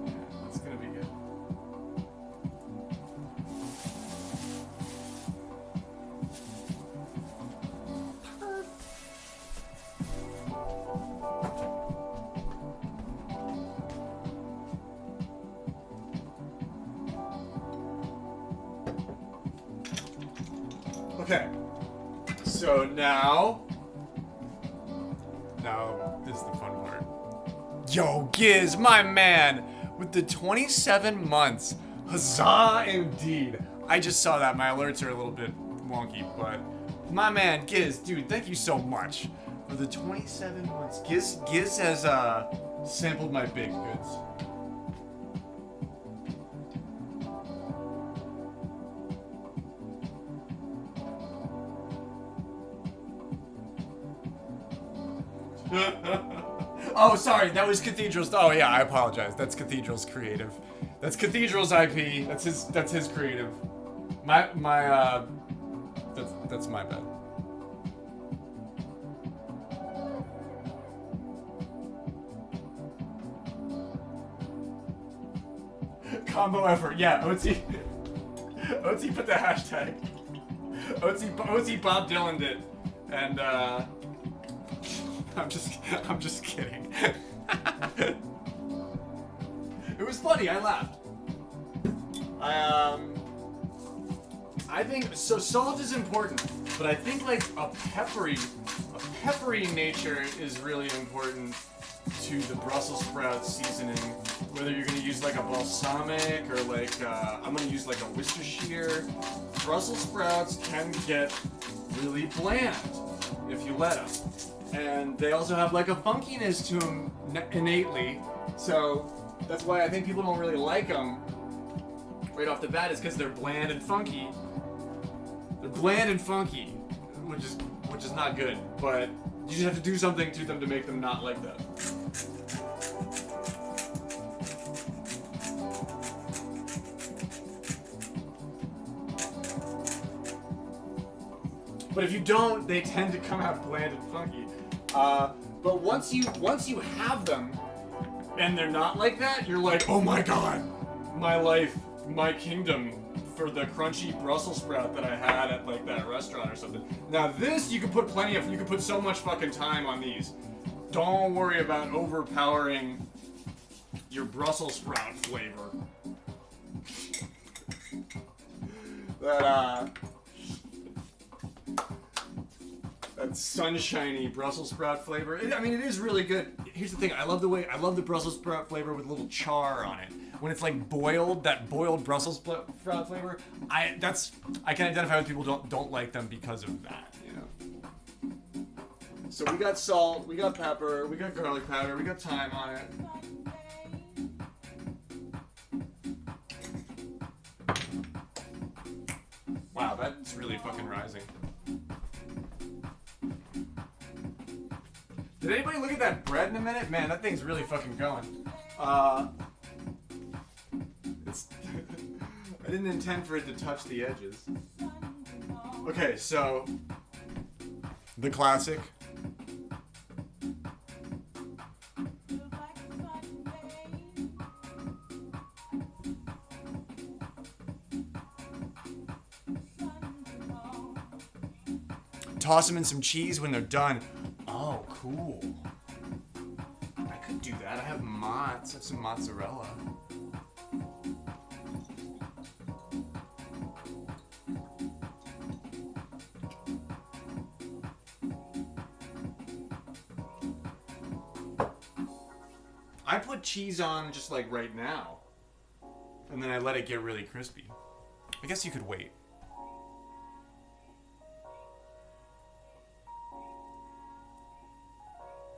yeah, it's gonna be good. Okay, so now this is the fun part. Yo, Giz, my man, with the 27 months. Huzzah indeed. I just saw that. My alerts are a little bit wonky, but my man, Giz, dude, thank you so much for the 27 months. Giz has sampled my baked goods. Oh, sorry, that was Cathedral's. Oh yeah, I apologize. That's Cathedral's creative. That's Cathedral's IP. That's his creative. That's my bad. Combo effort. Yeah, OT put the hashtag. OT Bob Dylan did. And I'm just kidding. It was funny, I laughed. I think so. Salt is important, but I think like a peppery nature is really important to the Brussels sprout seasoning. Whether you're gonna use like a balsamic or like I'm gonna use like a Worcestershire. Brussels sprouts can get really bland if you let them, and they also have like a funkiness to them innately. So that's why I think people don't really like them right off the bat, is because they're bland and funky. They're bland and funky, which is not good. But you just have to do something to them to make them not like that. But if you don't, they tend to come out bland and funky. But once you have them, and they're not like that, you're like, oh my god, my life, my kingdom, for the crunchy Brussels sprout that I had at like that restaurant or something. Now this, you can put you can put so much fucking time on these. Don't worry about overpowering your Brussels sprout flavor. That sunshiny Brussels sprout flavor. I mean, it is really good. Here's the thing. I love the Brussels sprout flavor with a little char on it. When it's like boiled, that boiled Brussels sprout flavor. I can identify with people who don't like them because of that. You know. So we got salt, we got pepper, we got garlic powder, we got thyme on it. Wow, that's really fucking rising. Did anybody look at that bread in a minute? Man, that thing's really fucking going. It's I didn't intend for it to touch the edges. Okay, so the classic. Toss them in some cheese when they're done. Oh, cool. I could do that. I have mozz. I have some mozzarella. I put cheese on just like right now. And then I let it get really crispy. I guess you could wait.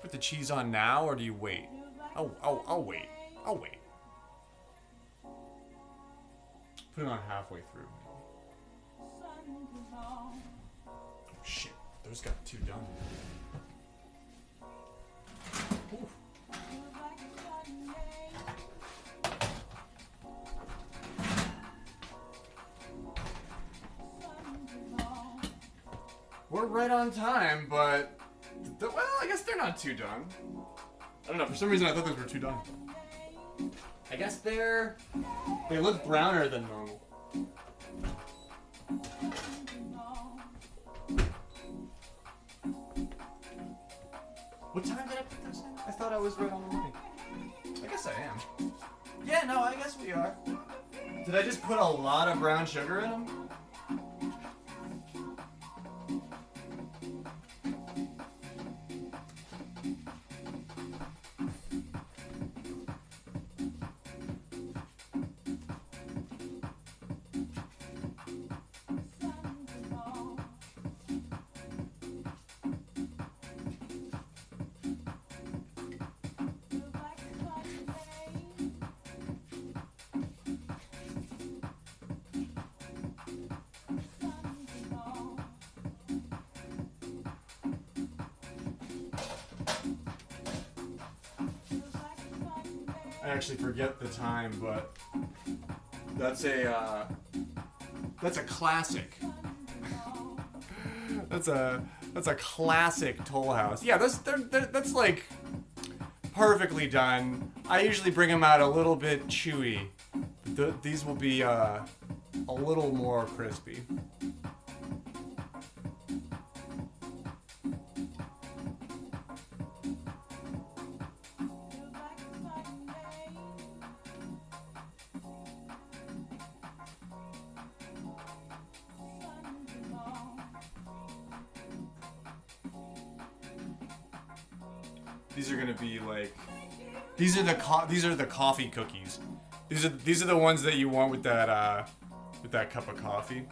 Put the cheese on now, or do you wait? Oh, I'll wait. I'll wait. Put it on halfway through. Oh shit, those got too done. Ooh. We're right on time, but well, I guess they're not too done. I don't know, for some reason I thought those were too done. I guess they look browner than normal. What time did I put those in? I thought I was right on the money. I guess I am. Yeah, no, I guess we are. Did I just put a lot of brown sugar in them? I actually forget the time, but that's a classic. that's a classic Toll House. Yeah, that's like perfectly done. I usually bring them out a little bit chewy. These will be a little more crispy. These are gonna be like, these are the coffee cookies. These are the ones that you want with that cup of coffee.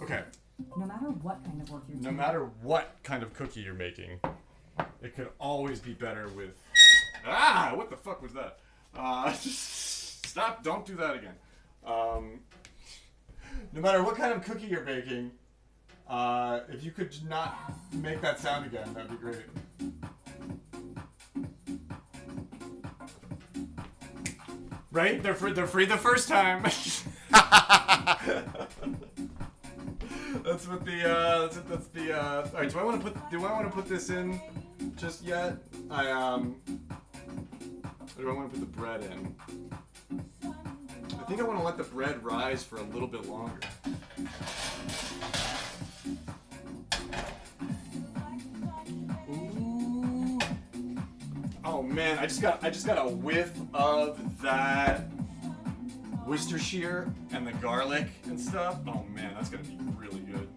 Okay. No matter what kind of work you're doing. No matter what kind of cookie you're making, it could always be better with. Ah! What the fuck was that? Stop! Don't do that again. No matter what kind of cookie you're baking, if you could not make that sound again, that'd be great. Right? They're free the first time. That's what the that's the all right, do I want to put this in just yet? Or do I want to put the bread in? I think I want to let the bread rise for a little bit longer. Ooh. Oh man, I just got a whiff of that Worcestershire and the garlic and stuff. Oh man, that's gonna be really good.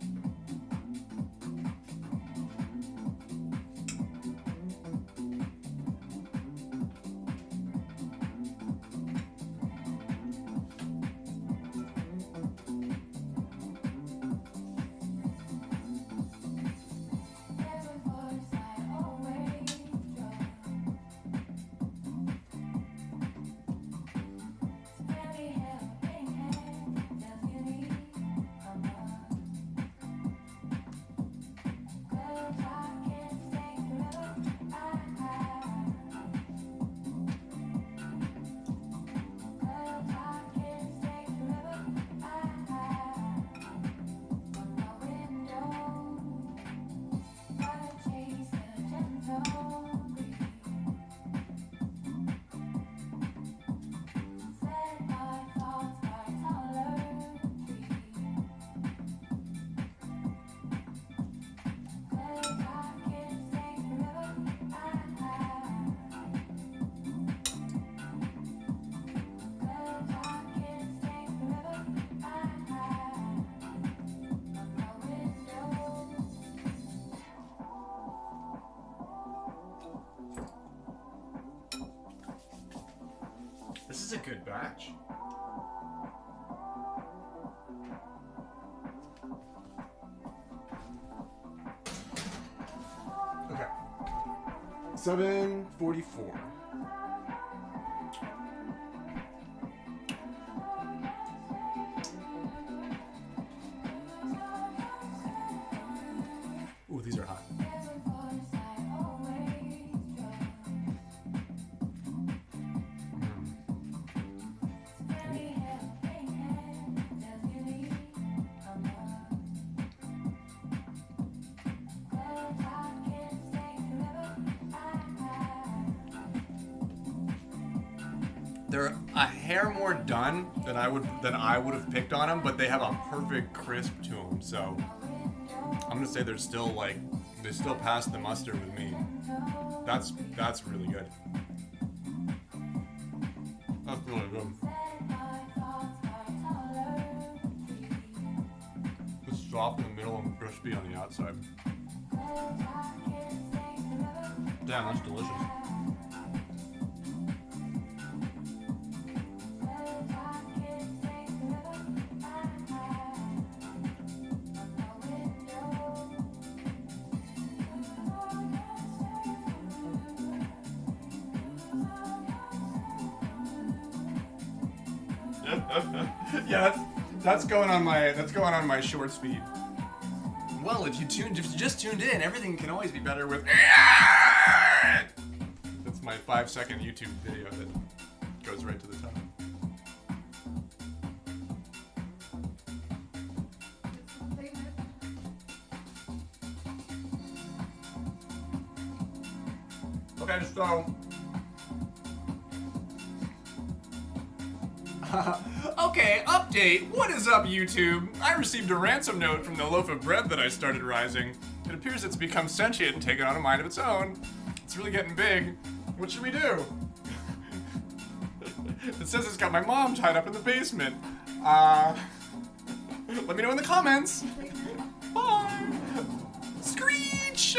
is a good batch. Okay. 7:44. Ooh, these are hot. They're a hair more done than I would have picked on them, but they have a perfect crisp to them. So I'm gonna say they're still like they still pass the muster with me. That's really good. That's really good. It's soft in the middle and crispy on the outside. Damn, that's delicious. Yeah, that's going on my short speed. Well, if you just tuned in, everything can always be better with. That's my 5-second YouTube video that goes right to the top. Okay, so. Okay, update. What is up, YouTube? I received a ransom note from the loaf of bread that I started rising. It appears it's become sentient and taken on a mind of its own. It's really getting big. What should we do? It says it's got my mom tied up in the basement. Let me know in the comments. Bye. Screech!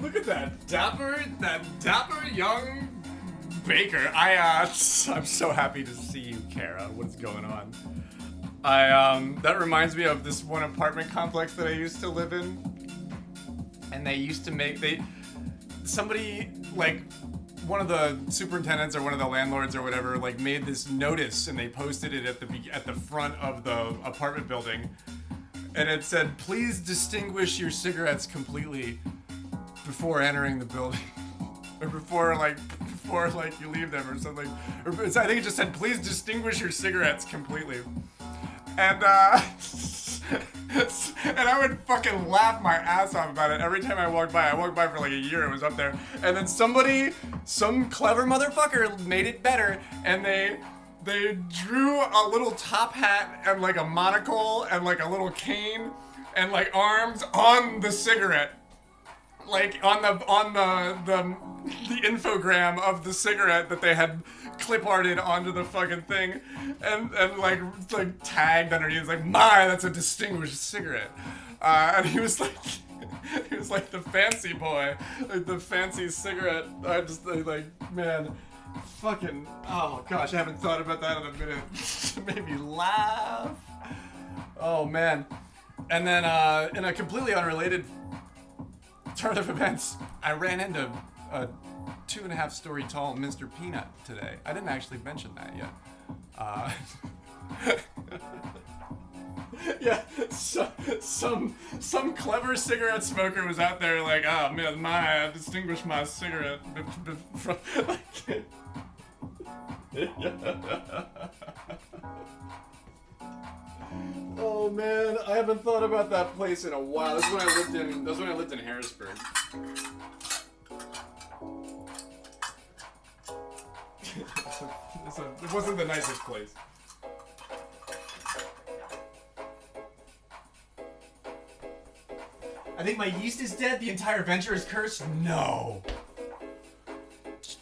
Look at that dapper young baker. I'm so happy to see you, Kara. What's going on? That reminds me of this one apartment complex that I used to live in, and they used to make somebody like one of the superintendents or one of the landlords or whatever like made this notice and they posted it at the front of the apartment building, and it said, "Please distinguish your cigarettes completely before entering the building," or before you leave them or something. Or I think it just said, "Please distinguish your cigarettes completely." And and I would fucking laugh my ass off about it every time I walked by. I walked by for like a year, it was up there. And then some clever motherfucker made it better, and they drew a little top hat and like a monocle and like a little cane and like arms on the cigarette, like on the infogram of the cigarette that they had clip arted onto the fucking thing, and like tagged underneath, like, my, that's a distinguished cigarette, and he was like the fancy boy, like the fancy cigarette. I just like, man, fucking, oh gosh, I haven't thought about that in a minute. It made me laugh. Oh man. And then in a completely unrelated turn of events, I ran into a 2.5 story tall Mr. Peanut today. I didn't actually mention that yet. Yeah, some clever cigarette smoker was out there like, oh man, I distinguished my cigarette from like. Oh man, I haven't thought about that place in a while. That's when I lived in Harrisburg. It wasn't the nicest place. I think my yeast is dead. The entire venture is cursed. No.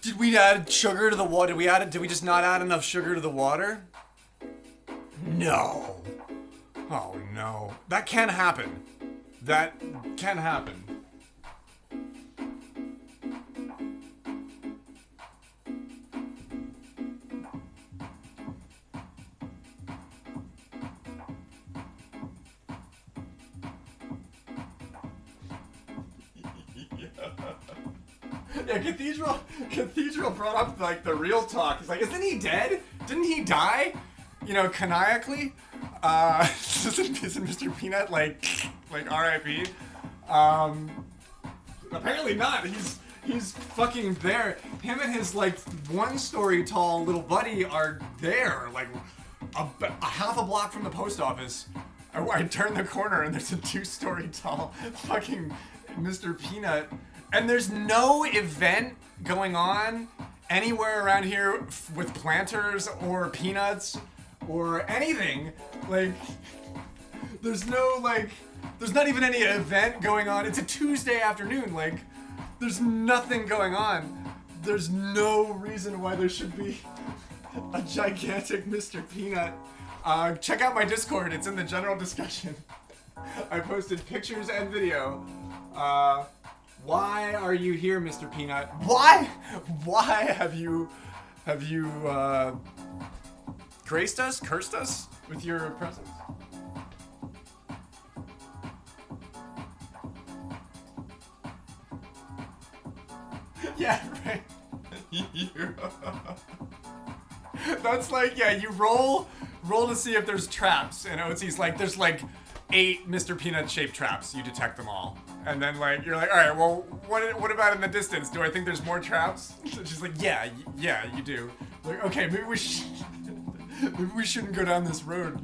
Did we add sugar to the water? Did we just not add enough sugar to the water? No. Oh no. That can happen. That can happen. Yeah, Cathedral brought up like the real talk. He's like, isn't he dead? Didn't he die? You know, canonically? Isn't Mr. Peanut like R.I.P.? Apparently not. He's fucking there. Him and his like 1-story tall little buddy are there, like a half a block from the post office. I turn the corner and there's a 2-story tall fucking Mr. Peanut. And there's no event going on anywhere around here with planters or peanuts or anything. Like, there's not even any event going on. It's a Tuesday afternoon. Like, there's nothing going on. There's no reason why there should be a gigantic Mr. Peanut. Check out my Discord. It's in the general discussion. I posted pictures and video. Why are you here, Mr. Peanut? Why have you cursed us with your presence? Yeah, right. That's like, yeah, you roll to see if there's traps, and OT's like, there's like 8 Mr. Peanut shaped traps. You detect them all. And then like, you're like, all right, well, what about in the distance? Do I think there's more traps? She's like, yeah, you do. Like, okay, maybe we shouldn't go down this road.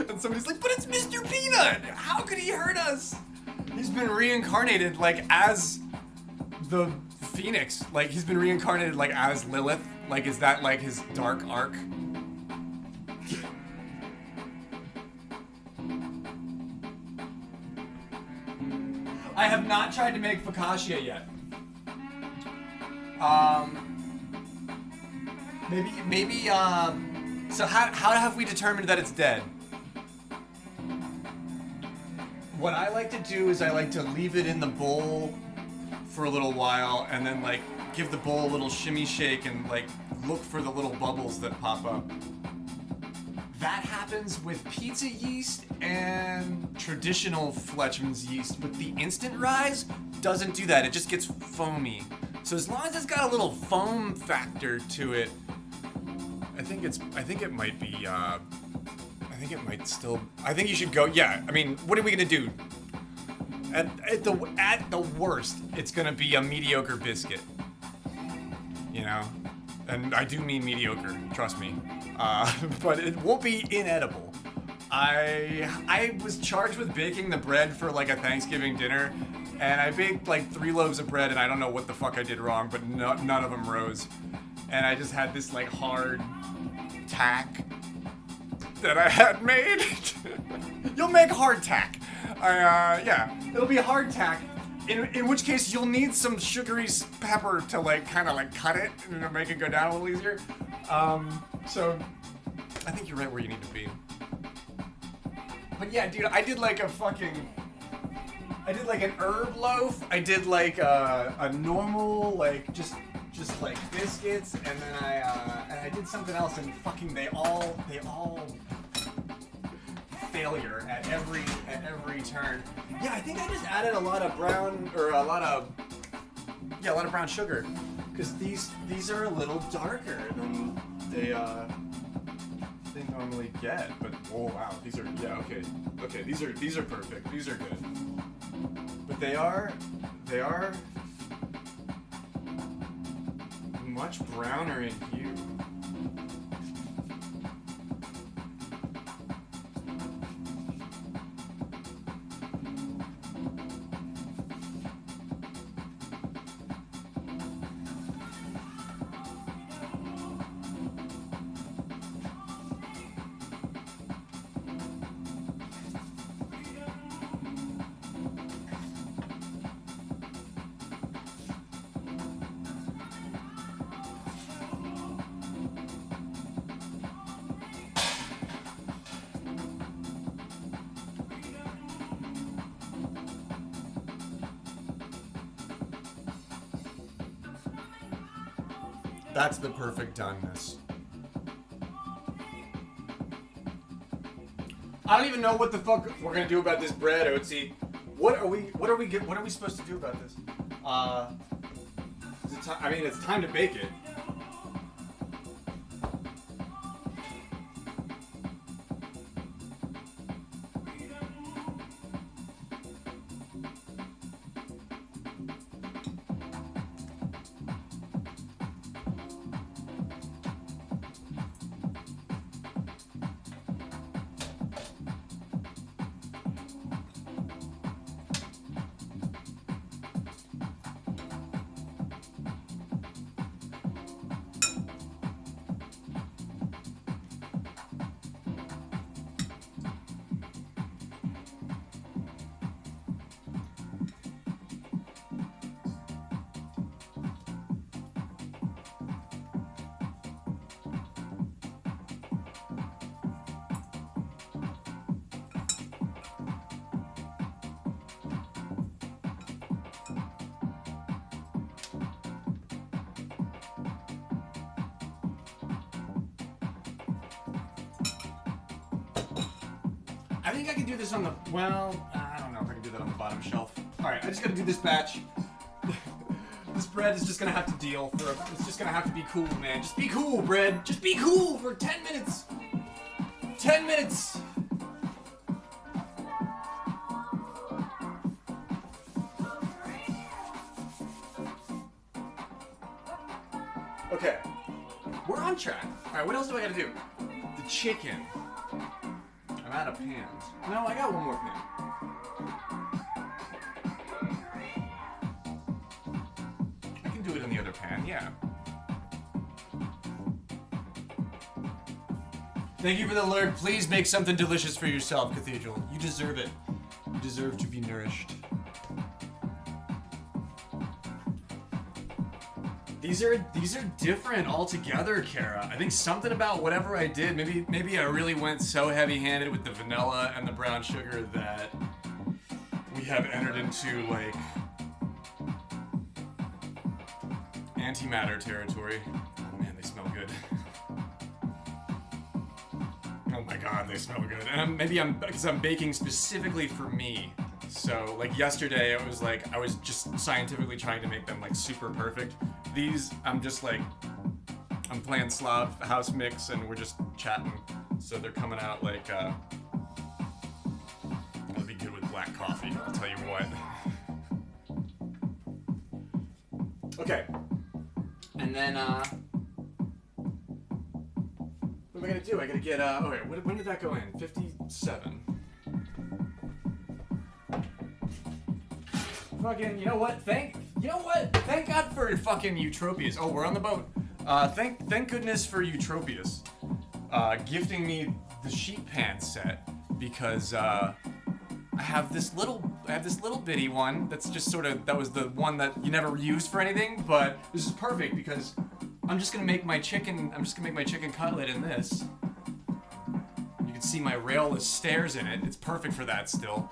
And somebody's like, but it's Mr. Peanut! How could he hurt us? He's been reincarnated like as the Phoenix. Like, he's been reincarnated like as Lilith. Like, is that like his dark arc? I have not tried to make focaccia yet. Maybe, so how have we determined that it's dead? What I like to do is I like to leave it in the bowl for a little while and then like give the bowl a little shimmy shake and like look for the little bubbles that pop up. That happens with pizza yeast and traditional Fletchman's yeast. With the instant rise, doesn't do that. It just gets foamy. So as long as it's got a little foam factor to it, I think it might be, I think you should go, yeah, I mean, what are we gonna do? At the worst, it's gonna be a mediocre biscuit. You know? And I do mean mediocre, trust me. But it won't be inedible. I was charged with baking the bread for like a Thanksgiving dinner, and I baked like 3 loaves of bread, and I don't know what the fuck I did wrong, but none of them rose. And I just had this like hard tack that I had made. You'll make hardtack. Yeah, it'll be hardtack. In which case you'll need some sugary pepper to like kind of like cut it and make it go down a little easier. So I think you're right where you need to be. But yeah, dude, I did like an herb loaf. I did like a normal like just like biscuits, and then I did something else, and fucking they all failure at every turn. Yeah, I think I just added a lot of brown brown sugar, because these are a little darker than they normally get. But oh wow, these are okay. These are perfect. These are good. But they are much browner in hue. That's the perfect doneness. I don't even know what the fuck we're gonna do about this bread, Otzi. What are we supposed to do about this? Is it time? I mean, it's time to bake it. I think I can do this on the, well, I don't know if I can do that on the bottom shelf. Alright, I just gotta do this batch. This bread is just gonna have to deal for, it's just gonna have to be cool, man. Just be cool, bread. Just be cool for 10 minutes. 10 minutes. Okay, we're on track. Alright, what else do I gotta do? The chicken. I'm out of pans. No, I got one more pan. I can do it in the other pan, yeah. Thank you for the alert. Please make something delicious for yourself, Cathedral. You deserve it. You deserve to be nourished. These are different altogether, Kara. I think something about whatever I did, maybe I really went so heavy-handed with the vanilla and the brown sugar that we have entered into like antimatter territory. Oh man, they smell good. Oh my god, they smell good. And because I'm baking specifically for me. So like yesterday, it was like I was just scientifically trying to make them like super perfect. These, I'm just like, I'm playing Slav house mix and we're just chatting. So they're coming out like, it'll be good with black coffee, I'll tell you what. Okay. And then, what am I gonna do? I gotta get, okay, when did that go in? 57. Fucking, you know what? Thank God for fucking Eutropius. Oh, we're on the boat. Thank goodness for Eutropius, gifting me the sheet pan set because I have this little bitty one that's just sort of, that was the one that you never used for anything, but this is perfect because I'm just gonna make my chicken cutlet in this. You can see my railless stairs in it. It's perfect for that still.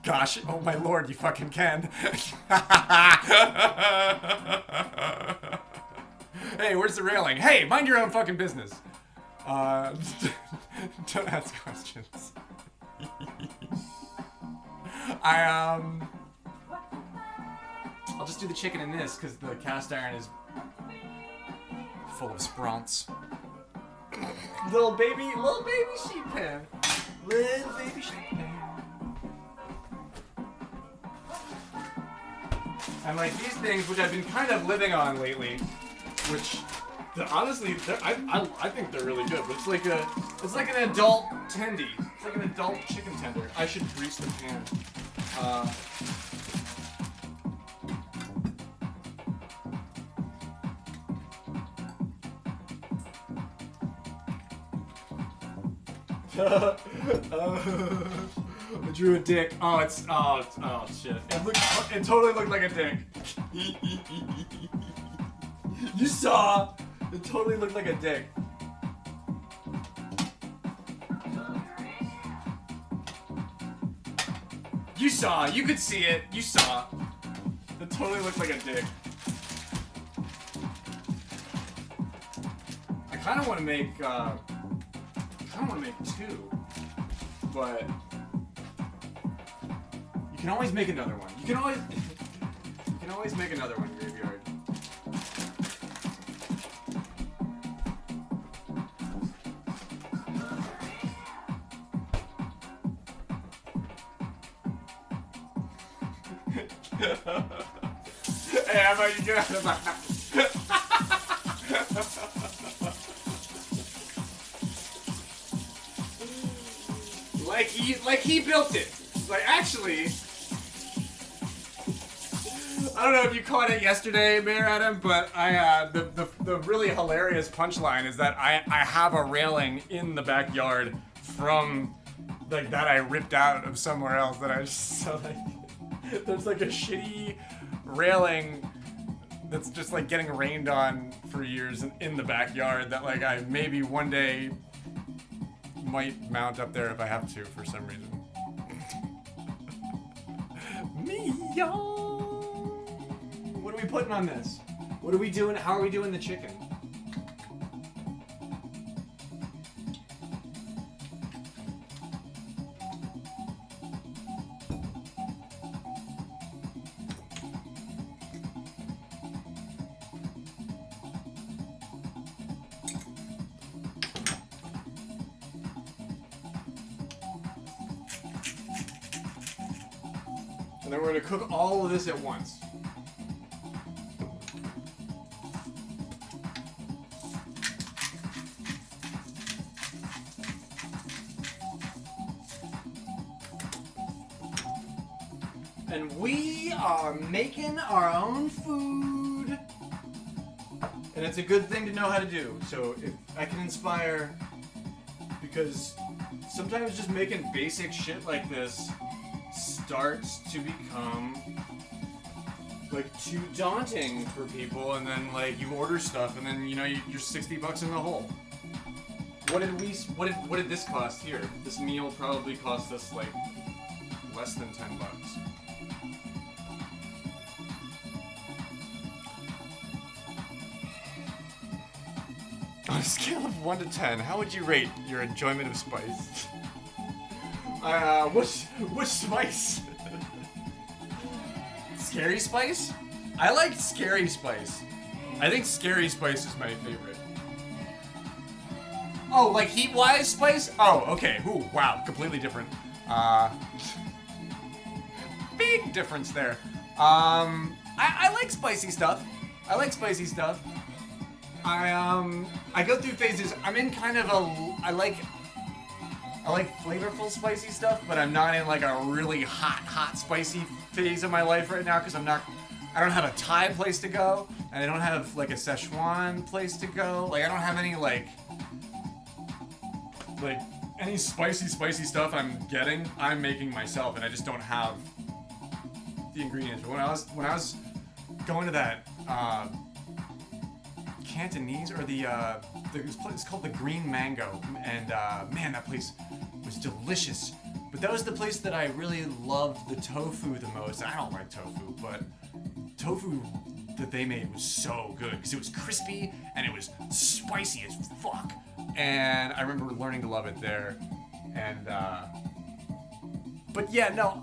Gosh, oh my lord, you fucking can. Hey, where's the railing? Hey, mind your own fucking business. Don't ask questions. I'll just do the chicken in this because the cast iron is full of sprouts. Little baby sheet pan. Little baby sheet pan. And like these things, which I've been kind of living on lately, which honestly, I think they're really good. But it's like an adult tendy. It's like an adult chicken tender. I should grease the pan. I drew a dick. Oh shit. It totally looked like a dick. You saw. It totally looked like a dick. You saw. You could see it. You saw. It totally looked like a dick. I kind of want to make. Two, but you can always make another one. You can always make another one, Graveyard. Hey, how about you get out of my house? Like he built it. Like actually, I don't know if you caught it yesterday, Mayor Adam, but the really hilarious punchline is that I have a railing in the backyard from like that I ripped out of somewhere else that I just so like there's like a shitty railing that's just like getting rained on for years in the backyard that like I maybe one day might mount up there if I have to for some reason. What are we putting on this? What are we doing? How are we doing the chicken? And then we're going to cook all of this at once. And we are making our own food. And it's a good thing to know how to do. So if I can inspire, because sometimes just making basic shit like this starts to become like too daunting for people, and then like you order stuff and then you know you're $60 in the hole. What did this cost here? This meal probably cost us like less than $10. On a scale of 1 to 10, how would you rate your enjoyment of spice? Which spice? Scary spice? I like scary spice. I think scary spice is my favorite. Oh, like heat-wise spice? Oh, okay. Ooh, wow, completely different. Big difference there. I like spicy stuff. I like spicy stuff. I go through phases. I'm in kind of a, I like flavorful spicy stuff, but I'm not in like a really hot spicy phase of my life right now because I don't have a Thai place to go, and I don't have like a Szechuan place to go. Like I don't have any like like any spicy stuff I'm getting, I'm making myself, and I just don't have the ingredients. But when I was going to that Cantonese or this place called the Green Mango, and man, that place was delicious. But that was the place that I really loved the tofu the most. I don't like tofu, but tofu that they made was so good because it was crispy and it was spicy as fuck. And I remember learning to love it there. And but yeah, no,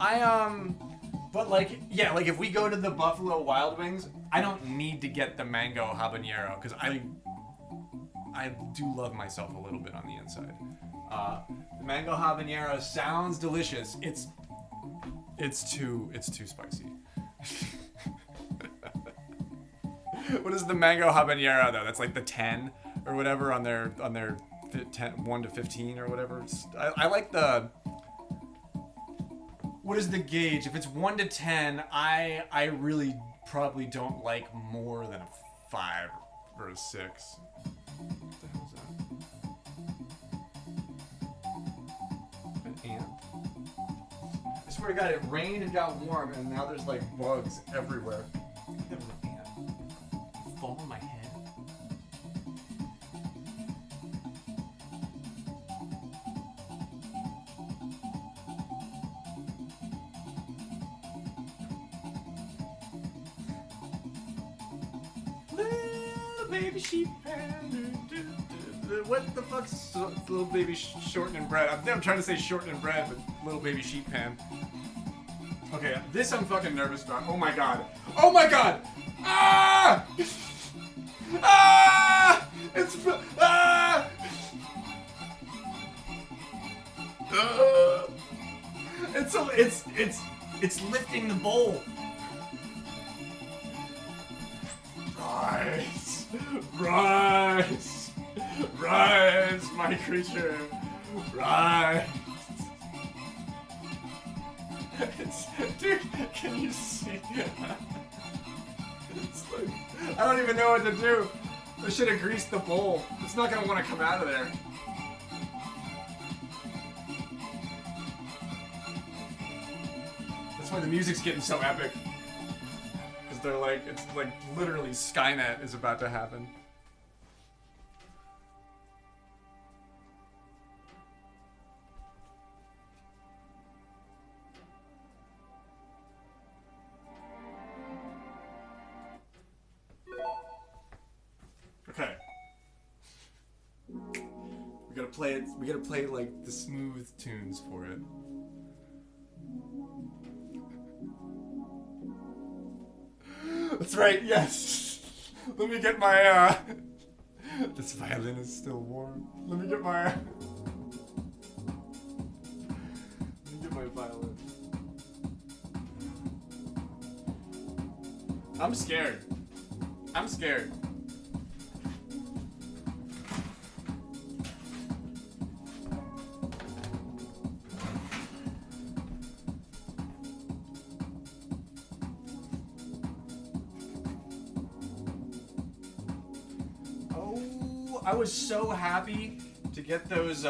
but like, yeah, like if we go to the Buffalo Wild Wings, I don't need to get the mango habanero because I do love myself a little bit on the inside. The mango habanero sounds delicious. It's too spicy. What is the mango habanero though? That's like the 10 or whatever on their 10, 1 to 15 or whatever. I like the. What is the gauge? If it's 1 to 10, I really probably don't like more than a 5 or a 6. What the hell is that? An ant? I swear to God, it rained and got warm, and now there's like bugs everywhere. I think that was an ant. Fall on my head. Baby sheep pan. What the fuck's little baby shortening bread? I'm trying to say shortening bread, but little baby sheep pan. Okay, this I'm fucking nervous about. Oh my god. Oh my god! Ah! Ah! It's ah! It's lifting the bowl. Rise! Rise! Rise, my creature! Rise! Dude, can you see? It's like, I don't even know what to do. I should have greased the bowl. It's not gonna want to come out of there. That's why the music's getting so epic. They're like, it's like literally Skynet is about to happen. Okay. We gotta play it. We gotta play like the smooth tunes for it. That's right, yes. Let me get my, this violin is still warm. Let me get my violin. I'm scared. I'm scared. I was so happy to get those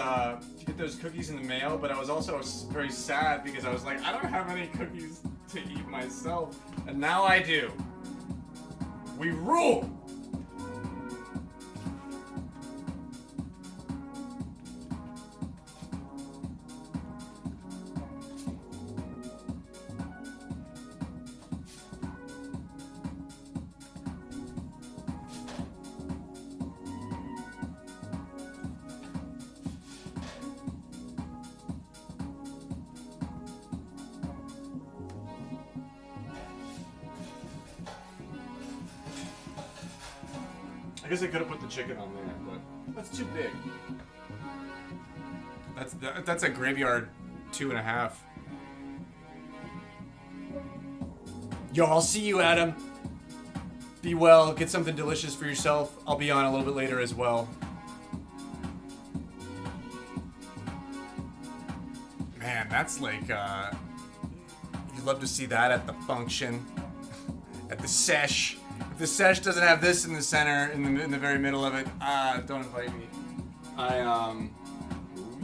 cookies in the mail, but I was also very sad because I was like, I don't have any cookies to eat myself, and now I do. We rule! I guess I could have put the chicken on there, but that's too big. That's a graveyard 2.5. Yo, I'll see you, Adam. Be well. Get something delicious for yourself. I'll be on a little bit later as well. Man, that's like, you'd love to see that at the function. At the sesh. If the sesh doesn't have this in the center, in the very middle of it, don't invite me.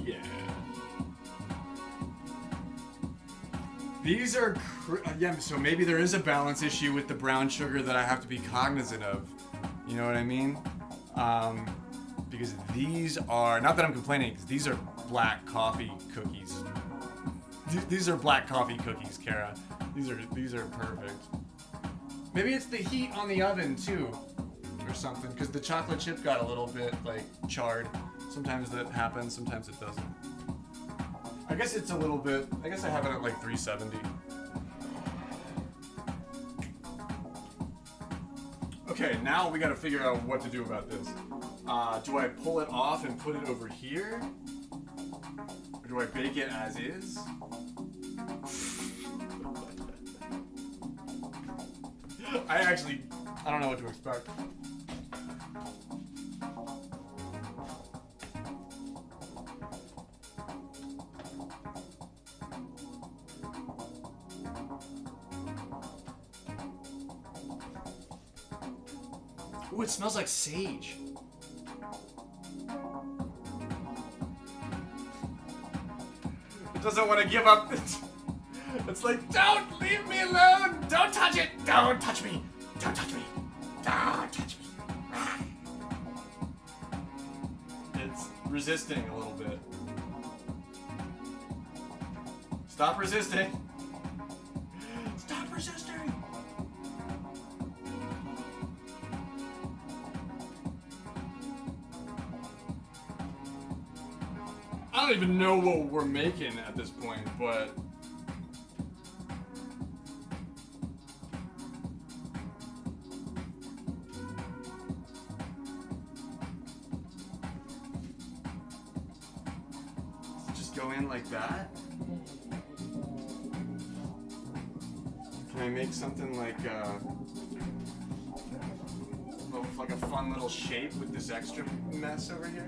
yeah. These are, yeah, so maybe there is a balance issue with the brown sugar that I have to be cognizant of. You know what I mean? Because these are, not that I'm complaining, because these are black coffee cookies. These are black coffee cookies, Kara. These are perfect. Maybe it's the heat on the oven too, or something, because the chocolate chip got a little bit like charred. Sometimes that happens, sometimes it doesn't. I guess it's a little bit, I guess I have it at like 370. Okay, now we gotta figure out what to do about this. Do I pull it off and put it over here? Or do I bake it as is? I don't know what to expect. Ooh, it smells like sage. It doesn't want to give up. It's like, don't leave me alone! Don't touch it! Don't touch me! Don't touch me! Don't touch me! It's resisting a little bit. Stop resisting! Stop resisting! I don't even know what we're making at this point, but... Go in like that? Can I make something like a fun little shape with this extra mess over here?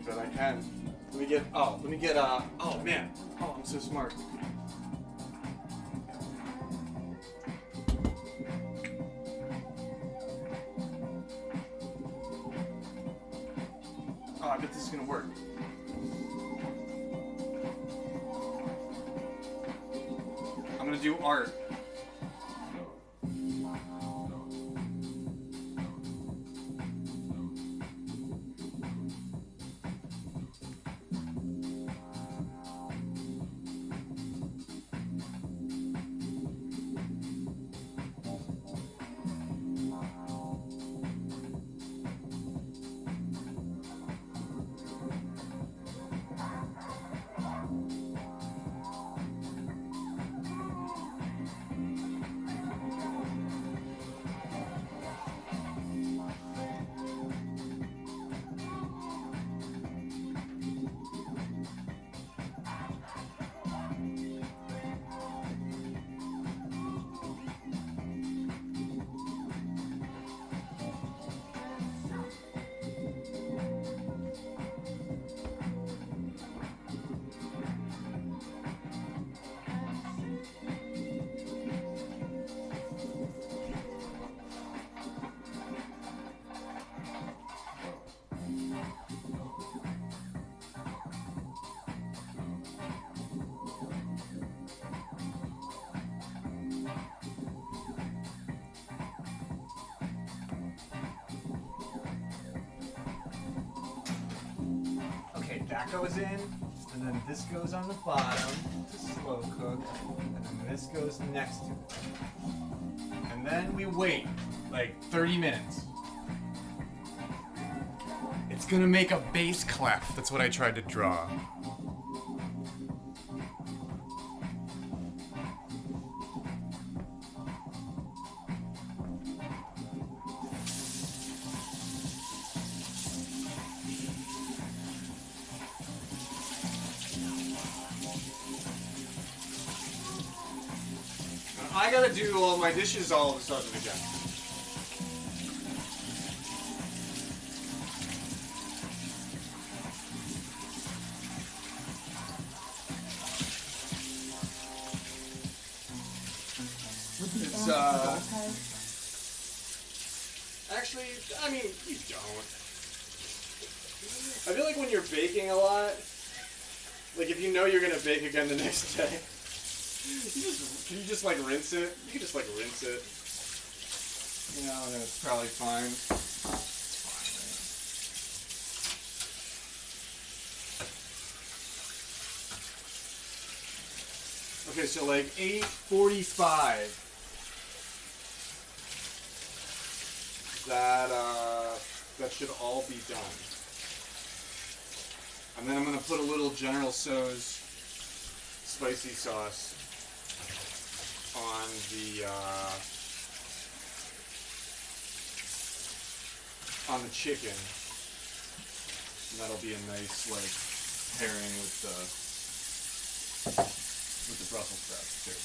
But I can. Let me get, oh man. Oh, I'm so smart. I bet this is gonna work. I'm gonna do art. That goes in, and then this goes on the bottom to slow cook, and then this goes next to it. And then we wait like 30 minutes. It's gonna make a bass clef. That's what I tried to draw. I gotta do all my dishes all of a sudden again. It's actually, I mean, you don't. I feel like when you're baking a lot, like if you know you're gonna bake again the next day, can you just like rinse it? You can just like rinse it. You know, and it's probably fine. It's fine, right? Okay, so like 8:45. That should all be done. And then I'm gonna put a little General Tso's spicy sauce on the chicken. And that'll be a nice like pairing with the Brussels sprouts too.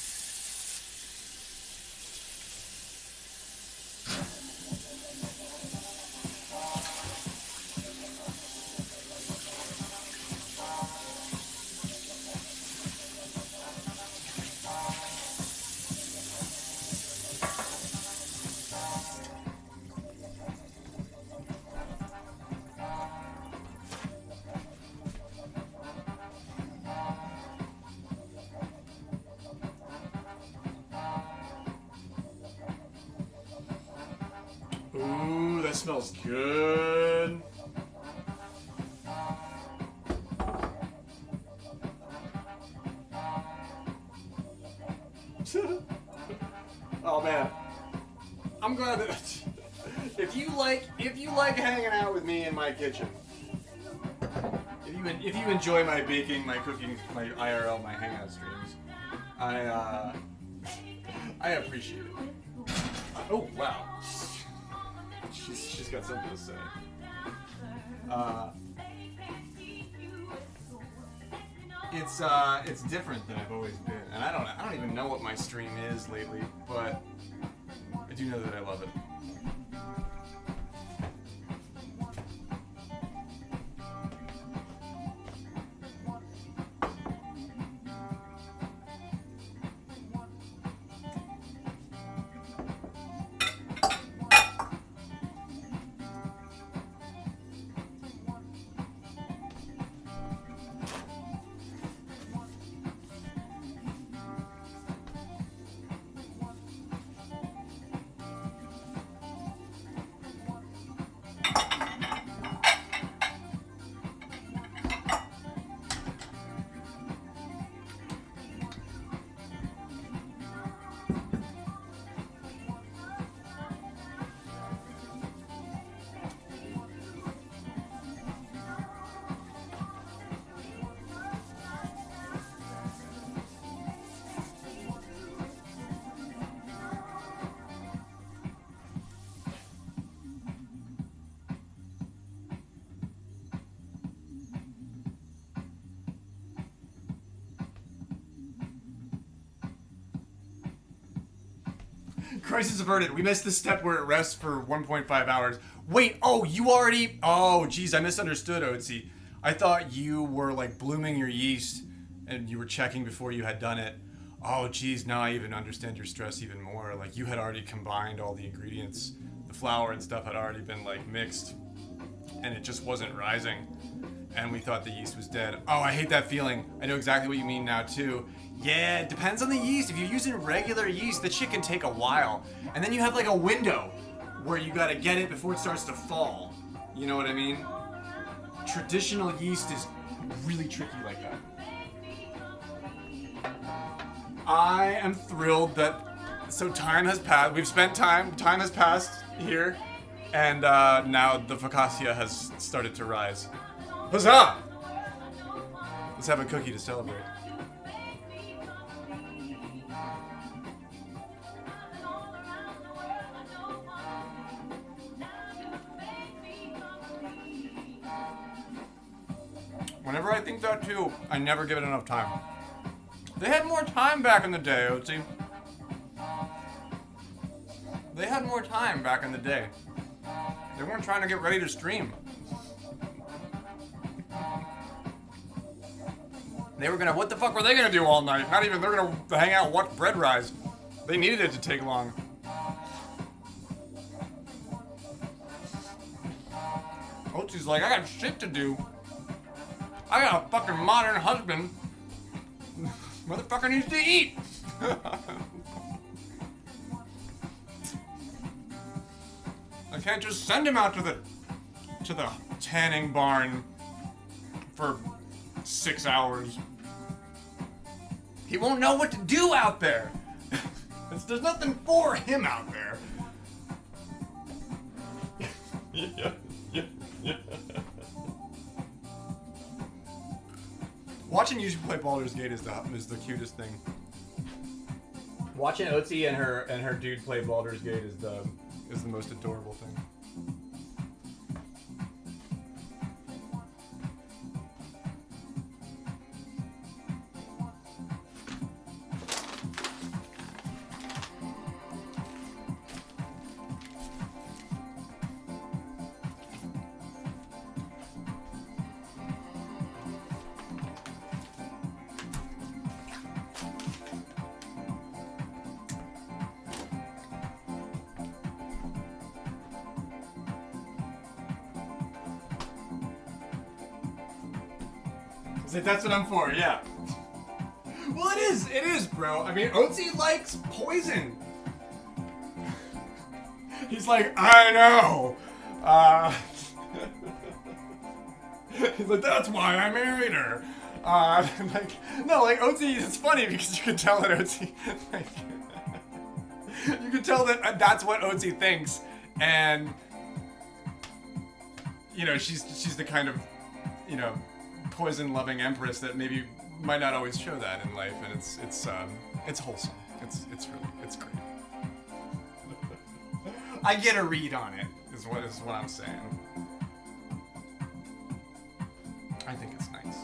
Ooh, that smells good. Oh man, I'm glad that if you like hanging out with me in my kitchen, if you enjoy my baking, my cooking, my IRL, my hangout streams, I appreciate it. Oh wow. She's got something to say. It's different than I've always been, and I don't even know what my stream is lately, but I do know that I love it. Crisis averted. We missed the step where it rests for 1.5 hours. Wait, oh, you already... Oh, geez, I misunderstood, Otzi. I thought you were, like, blooming your yeast and you were checking before you had done it. Oh, geez, now I even understand your stress even more. Like, you had already combined all the ingredients. The flour and stuff had already been, like, mixed. And it just wasn't rising. And we thought the yeast was dead. Oh, I hate that feeling. I know exactly what you mean now, too. Yeah, it depends on the yeast. If you're using regular yeast, the shit can take a while. And then you have like a window where you gotta get it before it starts to fall. You know what I mean? Traditional yeast is really tricky like that. I am thrilled that, so time has passed. We've spent time has passed here. And now the focaccia has started to rise. Huzzah! Let's have a cookie to celebrate. Whenever I think that too, I never give it enough time. They had more time back in the day, Otzi. They had more time back in the day. They weren't trying to get ready to stream. They were gonna, what the fuck were they gonna do all night? Not even, they're gonna hang out and watch bread rise. They needed it to take long. Otzi's like, I got shit to do. I got a fucking modern husband. Motherfucker needs to eat. I can't just send him out to the tanning barn for 6 hours. He won't know what to do out there. There's nothing for him out there. Yeah. Watching you play Baldur's Gate is the cutest thing. Watching Otzi and her dude play Baldur's Gate is the most adorable thing. That's what I'm for, yeah. Well, it is, bro. I mean, Otzi likes poison. He's like, I know. He's like, that's why I married her. Like Otzi, it's funny because you can tell that Otzi, like, you can tell that that's what Otzi thinks, and you know, she's the kind of, you know, poison-loving empress that maybe might not always show that in life, and it's wholesome. It's great. I get a read on it. Is what I'm saying. I think it's nice.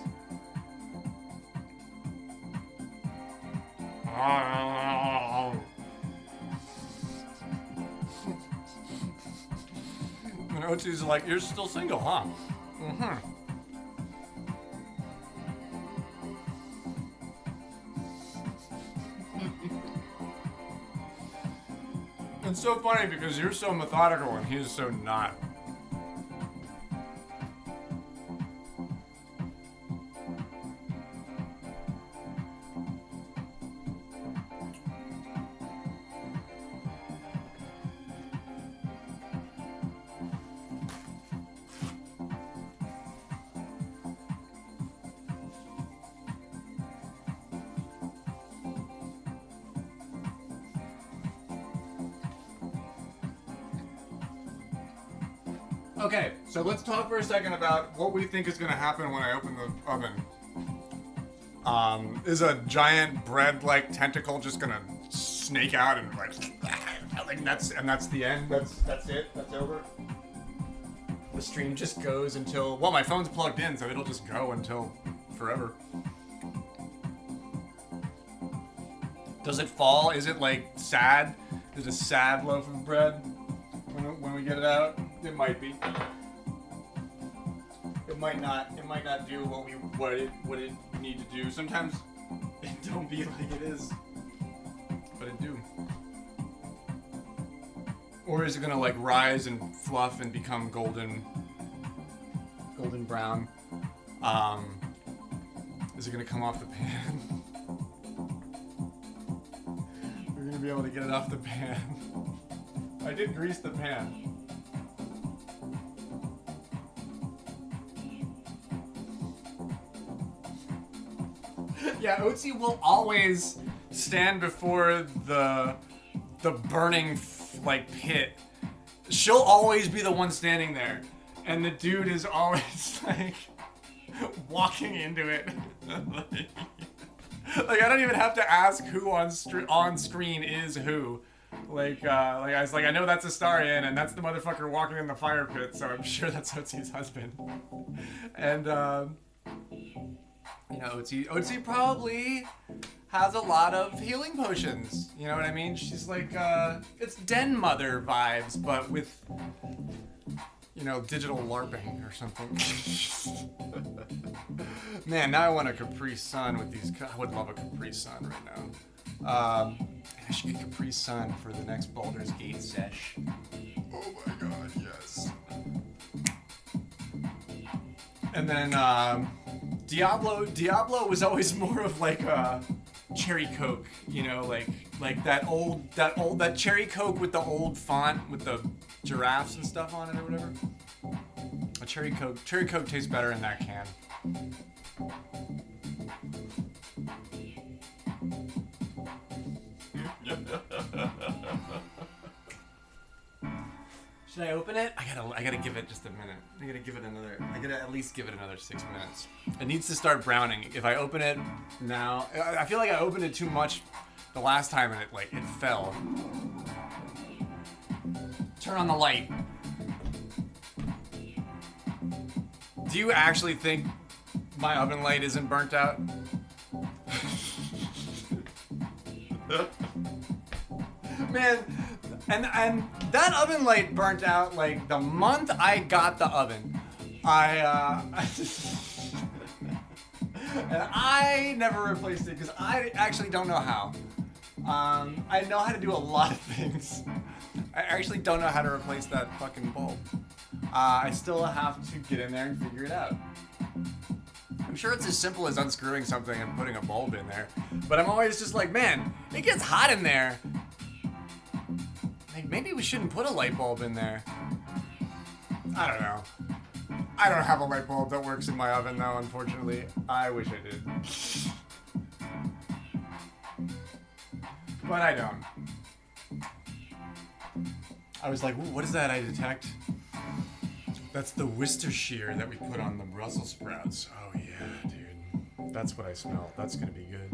And Otzi's like, you're still single, huh? Mm-hmm. It's so funny because you're so methodical and he's so not. Okay, so let's talk for a second about what we think is going to happen when I open the oven. Is a giant bread-like tentacle just going to snake out and like that's the end? That's it? That's over? The stream just goes until, well, my phone's plugged in, so it'll just go until forever. Does it fall? Is it like sad? Is it a sad loaf of bread when we get it out? It might be. It might not do what it need to do. Sometimes it don't be like it is, but it do. Or is it gonna like rise and fluff and become golden brown? Is it gonna come off the pan? We're gonna be able to get it off the pan. I did grease the pan. Yeah, Otzi will always stand before the burning like pit. She'll always be the one standing there, and the dude is always like walking into it. like I don't even have to ask who on screen is who. Like I was like, I know that's Astarion, and that's the motherfucker walking in the fire pit, so I'm sure that's Otzi's husband. And you know, Otzi probably has a lot of healing potions. You know what I mean? She's like, it's Den Mother vibes, but with, you know, digital LARPing or something. Man, now I want a Capri Sun with these. I would love a Capri Sun right now. I should get Capri Sun for the next Baldur's Gate sesh. Oh my god, yes. And then Diablo was always more of like a cherry Coke, you know, like that cherry Coke with the old font with the giraffes and stuff on it or whatever. A cherry Coke tastes better in that can. Should I open it? I gotta give it just a minute. I gotta at least give it another 6 minutes. It needs to start browning. If I open it now, I feel like I opened it too much the last time and it fell. Turn on the light. Do you actually think my oven light isn't burnt out? Man, and that oven light burnt out like the month I got the oven. And I never replaced it because I actually don't know how. I know how to do a lot of things. I actually don't know how to replace that fucking bulb. I still have to get in there and figure it out. I'm sure it's as simple as unscrewing something and putting a bulb in there, but I'm always just like, man, it gets hot in there. Like, maybe we shouldn't put a light bulb in there. I don't know. I don't have a light bulb that works in my oven though, unfortunately. I wish I did. But I don't. I was like, what is that I detect? That's the Worcestershire that we put on the Brussels sprouts. Oh yeah, dude. That's what I smell. That's gonna be good.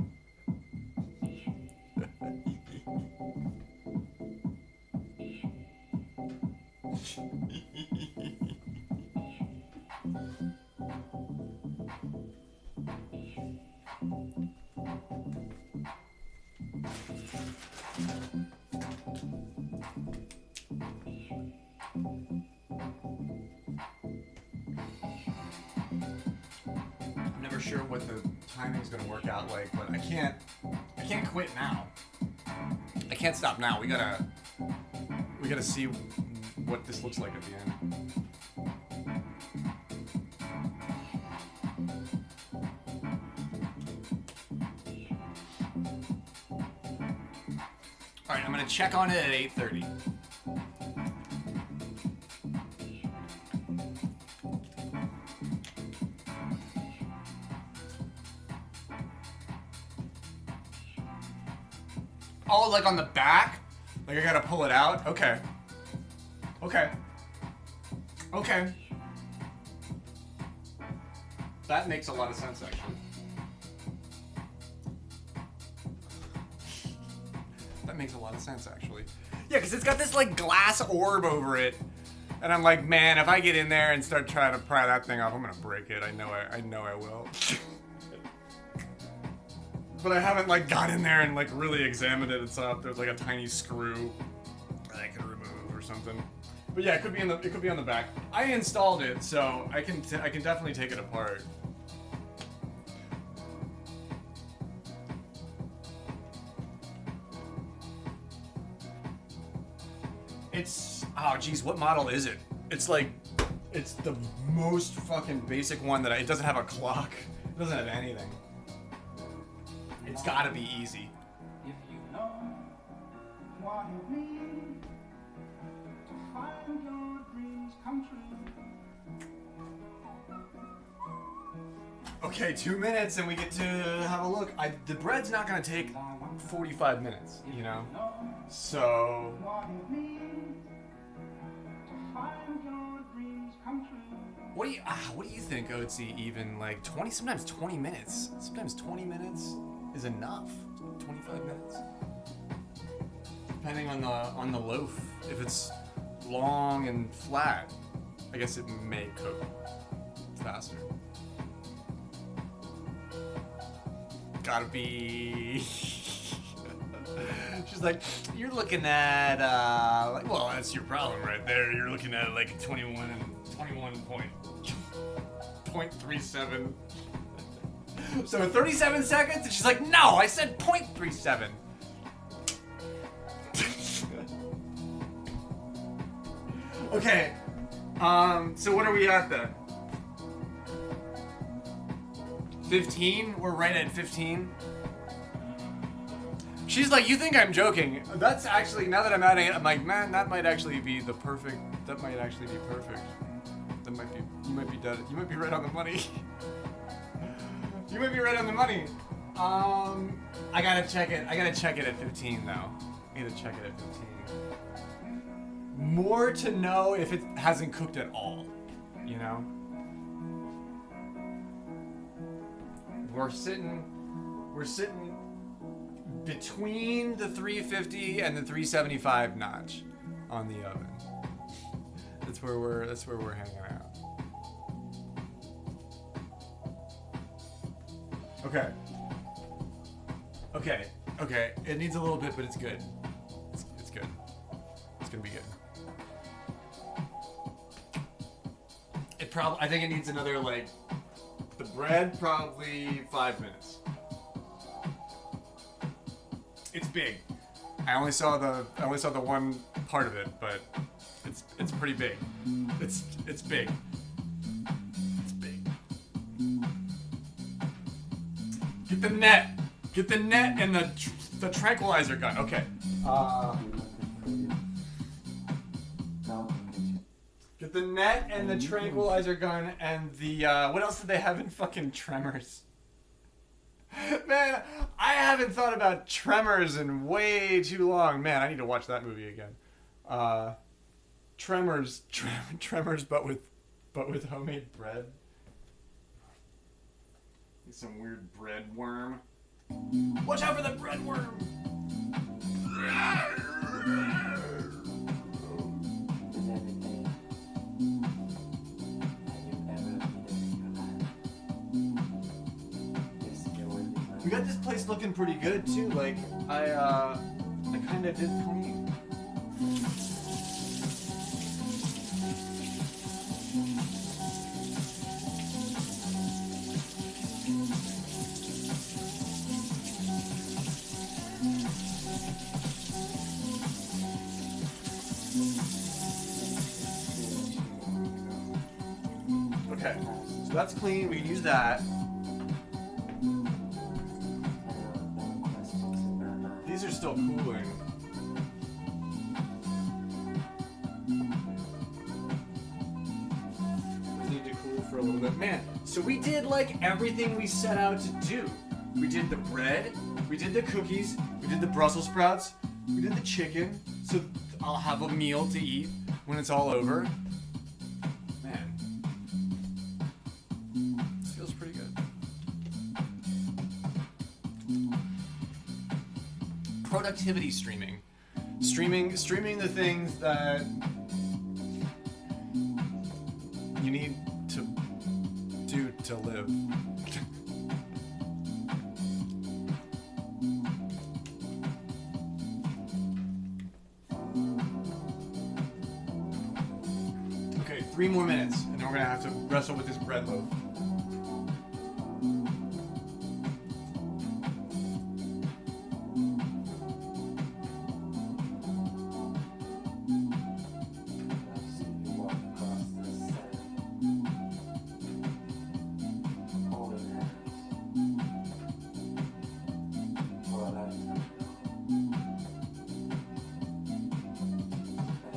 I'm never sure what the timing's gonna work out like, but I can't quit now. I can't stop now. We gotta see what this looks like at the end. All right, I'm gonna check on it at 8:30. Oh, like on the back? Like I gotta pull it out? Okay. Okay. Okay. That makes a lot of sense, actually. That makes a lot of sense, actually. Yeah, because it's got this, like, glass orb over it. And I'm like, man, if I get in there and start trying to pry that thing off, I'm gonna break it. I know I will. But I haven't, like, got in there and, like, really examined it and stuff. There's, like, a tiny screw that I could remove or something. But yeah, it could be on the back. I installed it, so I can definitely take it apart. It's, oh geez, what model is it? It's like, it's the most fucking basic one that it doesn't have a clock. It doesn't have anything. It's gotta be easy. If you know what it means to find your dreams come true. Okay, 2 minutes and we get to have a look. The bread's not gonna take 45 minutes, you know? So... What it means to find your dreams come true. What do you think, Oatsy, even like 20, sometimes 20 minutes? Sometimes 20 minutes is enough. 25 minutes. Depending on the loaf. If it's long and flat, I guess it may cook faster. Gotta be... She's like, you're looking at, like, well, that's your problem right there. You're looking at like a 21.37. So 37 seconds? And she's like, no, I said 0.37. Okay, so what are we at then? 15? We're right at 15. She's like, you think I'm joking? That's actually, now that I'm adding it, I'm like, man, that might actually be the perfect. That might actually be perfect. That might be. You might be dead. You might be right on the money. You might be right on the money. I gotta check it. I gotta check it at 15 though. I gotta check it at 15. More to know if it hasn't cooked at all. You know. We're sitting between the 350 and the 375 notch on the oven. That's where we're hanging out. Okay. Okay. It needs a little bit, but it's good. It's good. It's gonna be good. I think it needs another, like, the bread probably 5 minutes. It's big. I only saw the one part of it, but it's pretty big. It's big. It's big. Get the net. Get the net and the tranquilizer gun. Okay. Get the net and the tranquilizer gun and the what else did they have in fucking Tremors? Man, I haven't thought about Tremors in way too long. Man, I need to watch that movie again. Tremors, but with homemade bread. Some weird bread worm. Watch out for the bread worm! We got this place looking pretty good too. Like I kind of did clean. Okay, so that's clean. We can use that. These are still cooling. These need to cool for a little bit. Man, so we did like everything we set out to do. We did the bread, we did the cookies, we did the Brussels sprouts, we did the chicken. So I'll have a meal to eat when it's all over. Man, this feels pretty good. Productivity streaming. Streaming the things that you need to do to live. Okay, 3 more minutes, and then we're gonna have to wrestle with this bread loaf.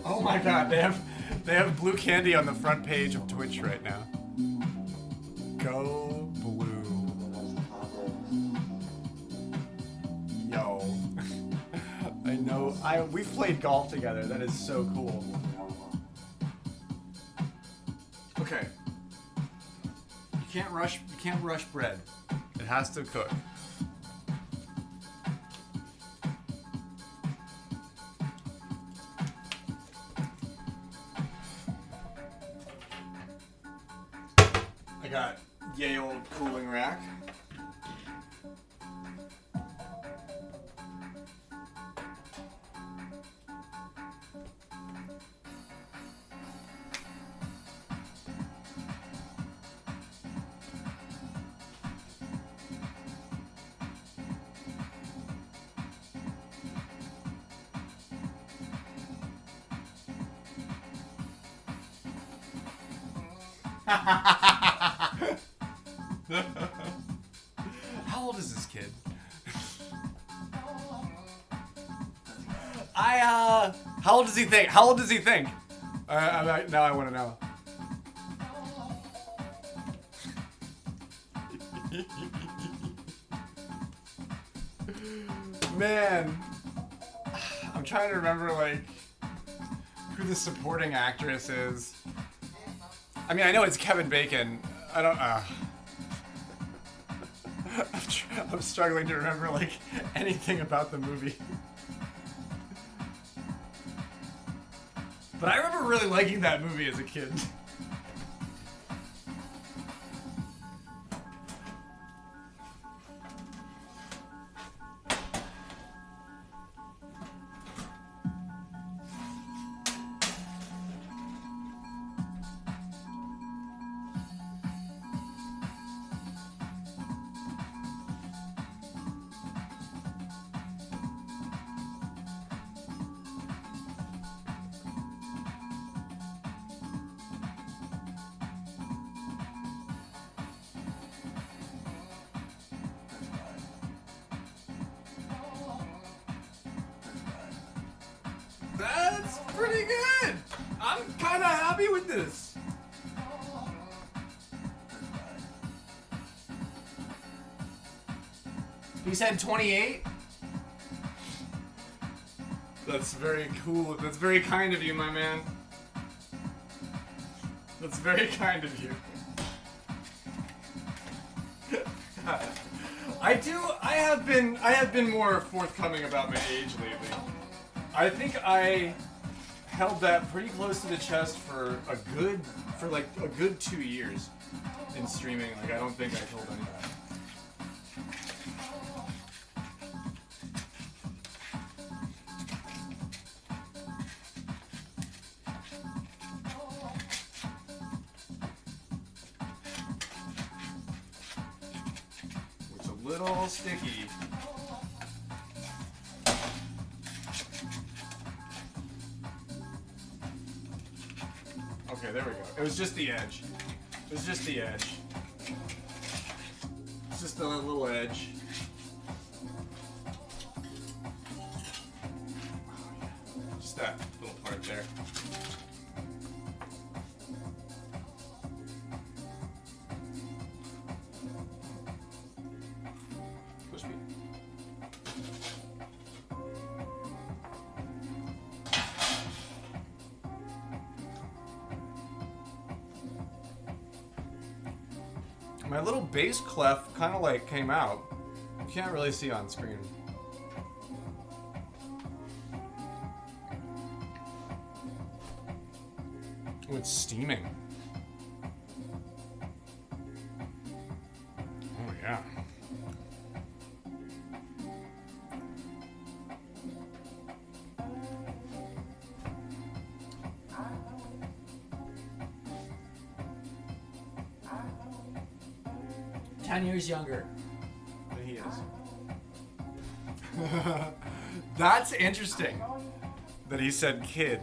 Oh my god, they have blue candy on the front page of Twitch right now. Go blue. Yo. I know. We've played golf together. That is so cool. Okay. You can't rush bread. It has to cook. I got yay old cooling rack. kid. How old does he think? How old does he think? Now I want to know. Man, I'm trying to remember like who the supporting actress is. I mean, I know it's Kevin Bacon. I don't. I'm struggling to remember like anything about the movie. But I remember really liking that movie as a kid. That's pretty good. I'm kind of happy with this. He said 28? That's very cool. That's very kind of you, my man. That's very kind of you. I have been more forthcoming about my age lately. I think I held that pretty close to the chest for like a good 2 years in streaming. Like I don't think I told anybody. It's a little sticky. Okay, there we go. It was just the edge. It was just the edge. It's just a little edge. Just that little part there. Push me. My little bass clef kind of like came out. You can't really see on screen. Oh, it's steaming. Oh yeah. Years younger than he is. That's interesting that he said kid.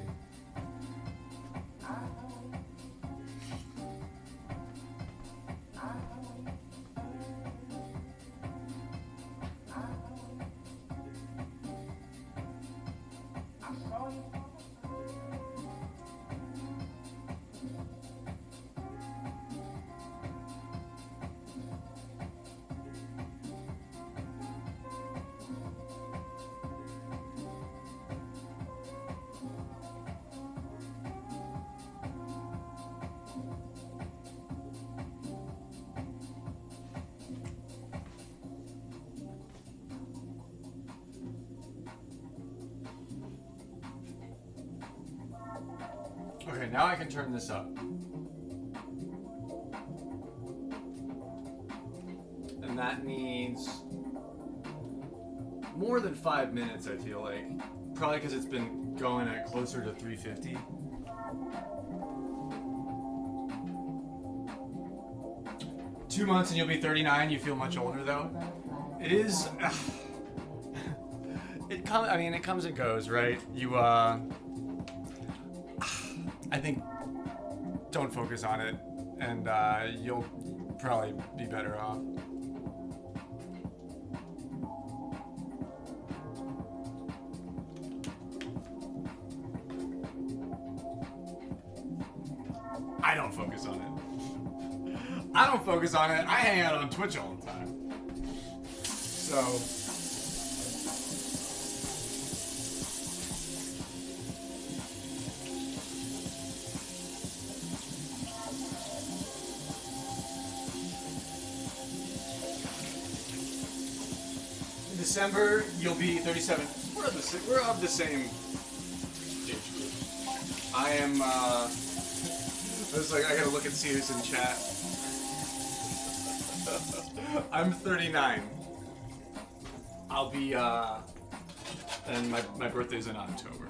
Okay, now I can turn this up. And that needs more than 5 minutes, I feel like. Probably because it's been going at closer to 350. Two months and you'll be 39. You feel much older though. It is. It comes and goes, right? I think don't focus on it, and you'll probably be better off. I don't focus on it. I don't focus on it. I hang out on Twitch all the time. So. In December, you'll be 37. We're of the same age group. I am, I was like, I gotta look and see who's in chat. I'm 39. I'll be, and my birthday's in October.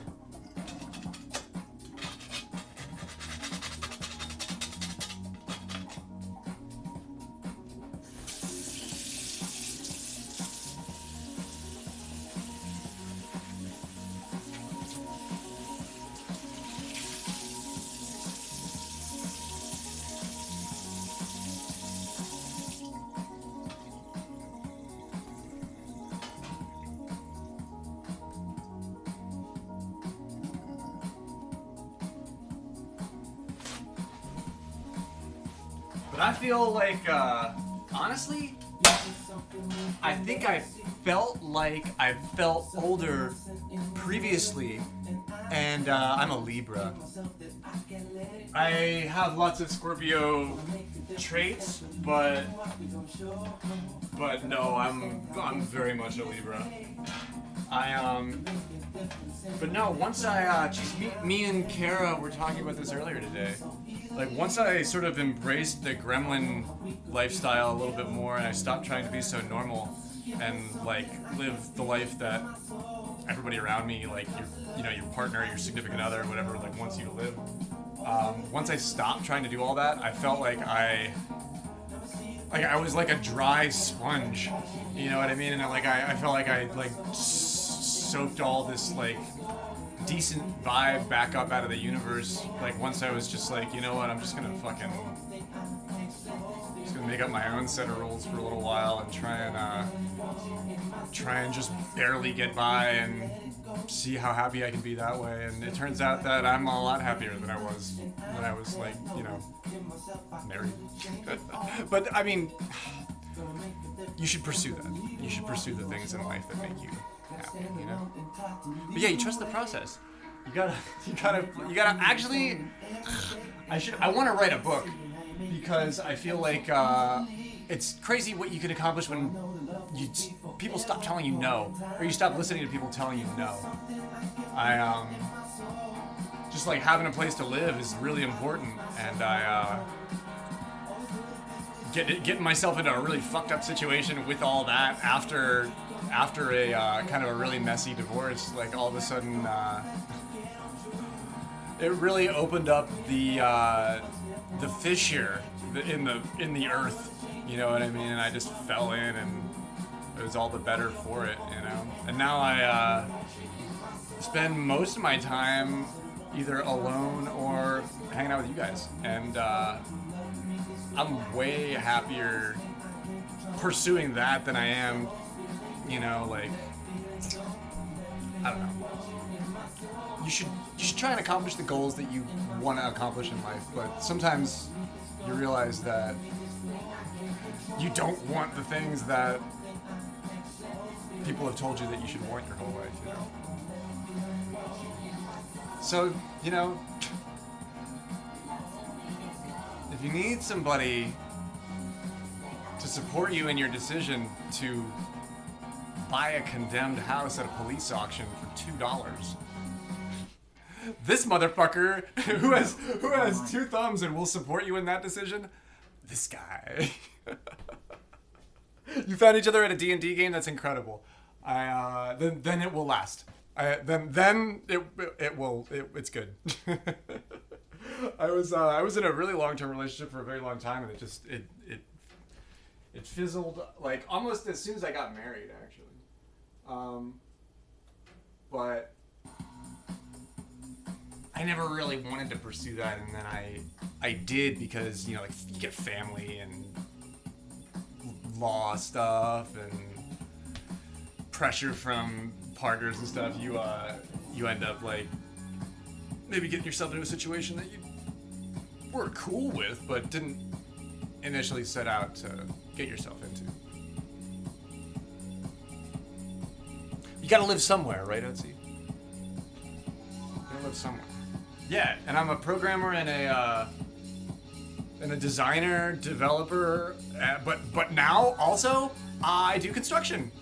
But I feel like, honestly, I think I felt like I felt older previously, and I'm a Libra. I have lots of Scorpio traits, but no, I'm very much a Libra. But no, once I, geez, me and Kara were talking about this earlier today. Like, once I sort of embraced the gremlin lifestyle a little bit more and I stopped trying to be so normal and, like, live the life that everybody around me, like, your partner, your significant other, whatever, like, wants you to live. Once I stopped trying to do all that, I felt like I was like a dry sponge, you know what I mean? And I felt like I, like, soaked all this, like, decent vibe back up out of the universe. Like, once I was just like, you know what, I'm just gonna make up my own set of rules for a little while and try and just barely get by and see how happy I can be that way. And it turns out that I'm a lot happier than I was when I was, like, you know, married. But I mean, you should pursue that. You should pursue the things in life that make you happy, you know? But yeah, you trust the process. You gotta actually, I want to write a book because I feel like, it's crazy what you can accomplish when people stop telling you no, or you stop listening to people telling you no. Just like having a place to live is really important, and getting myself into a really fucked up situation with all that after a kind of a really messy divorce, like, all of a sudden, it really opened up the fissure in the earth, you know what I mean? And I just fell in, and it was all the better for it, you know? And now I spend most of my time either alone or hanging out with you guys, and I'm way happier pursuing that than I am, you know, like, I don't know. You should try and accomplish the goals that you want to accomplish in life, but sometimes you realize that you don't want the things that people have told you that you should want your whole life, you know? So, you know, if you need somebody to support you in your decision to buy a condemned house at a police auction for $2, this motherfucker who has 2 thumbs and will support you in that decision, this guy. You found each other at a D&D game? That's incredible. Then it will last. Then it's good. I was in a really long-term relationship for a very long time, and it fizzled, like, almost as soon as I got married, actually. But I never really wanted to pursue that, and then I did, because, you know, like, you get family and law stuff and pressure from partners and stuff. You end up, like, maybe getting yourself into a situation that were cool with, but didn't initially set out to get yourself into. You gotta live somewhere, right, Otzi? You gotta live somewhere. Yeah, and I'm a programmer and a designer, developer, but now also I do construction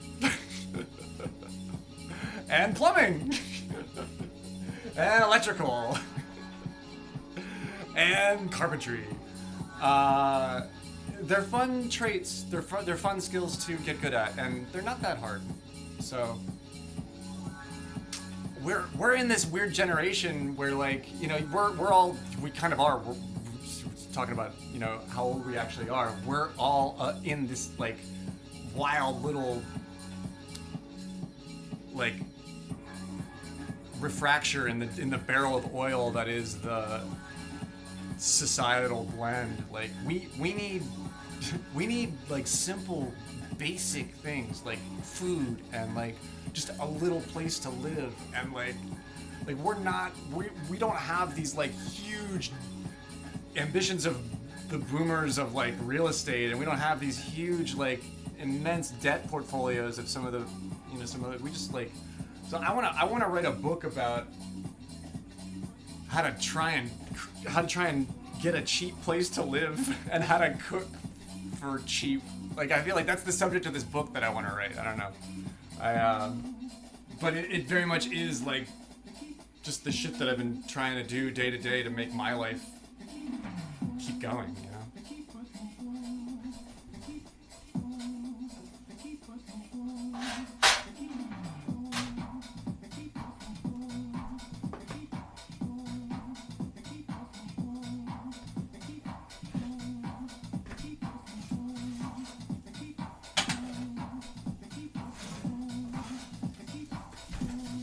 and plumbing and electrical and carpentry. They're fun traits. They're fun skills to get good at, and they're not that hard. So we're in this weird generation where, like, you know, we kind of are. We're talking about, you know, how old we actually are. We're all in this like wild little like refracture in the barrel of oil that is the societal blend. Like we need like simple basic things like food and like just a little place to live, and like we don't have these like huge ambitions of the boomers of like real estate, and we don't have these huge like immense debt portfolios of some of the, you know, we just like, so I want to write a book about how to try and get a cheap place to live and how to cook for cheap. Like, I feel like that's the subject of this book that I want to write. I don't know. But it very much is like just the shit that I've been trying to do day to day to make my life keep going, you know?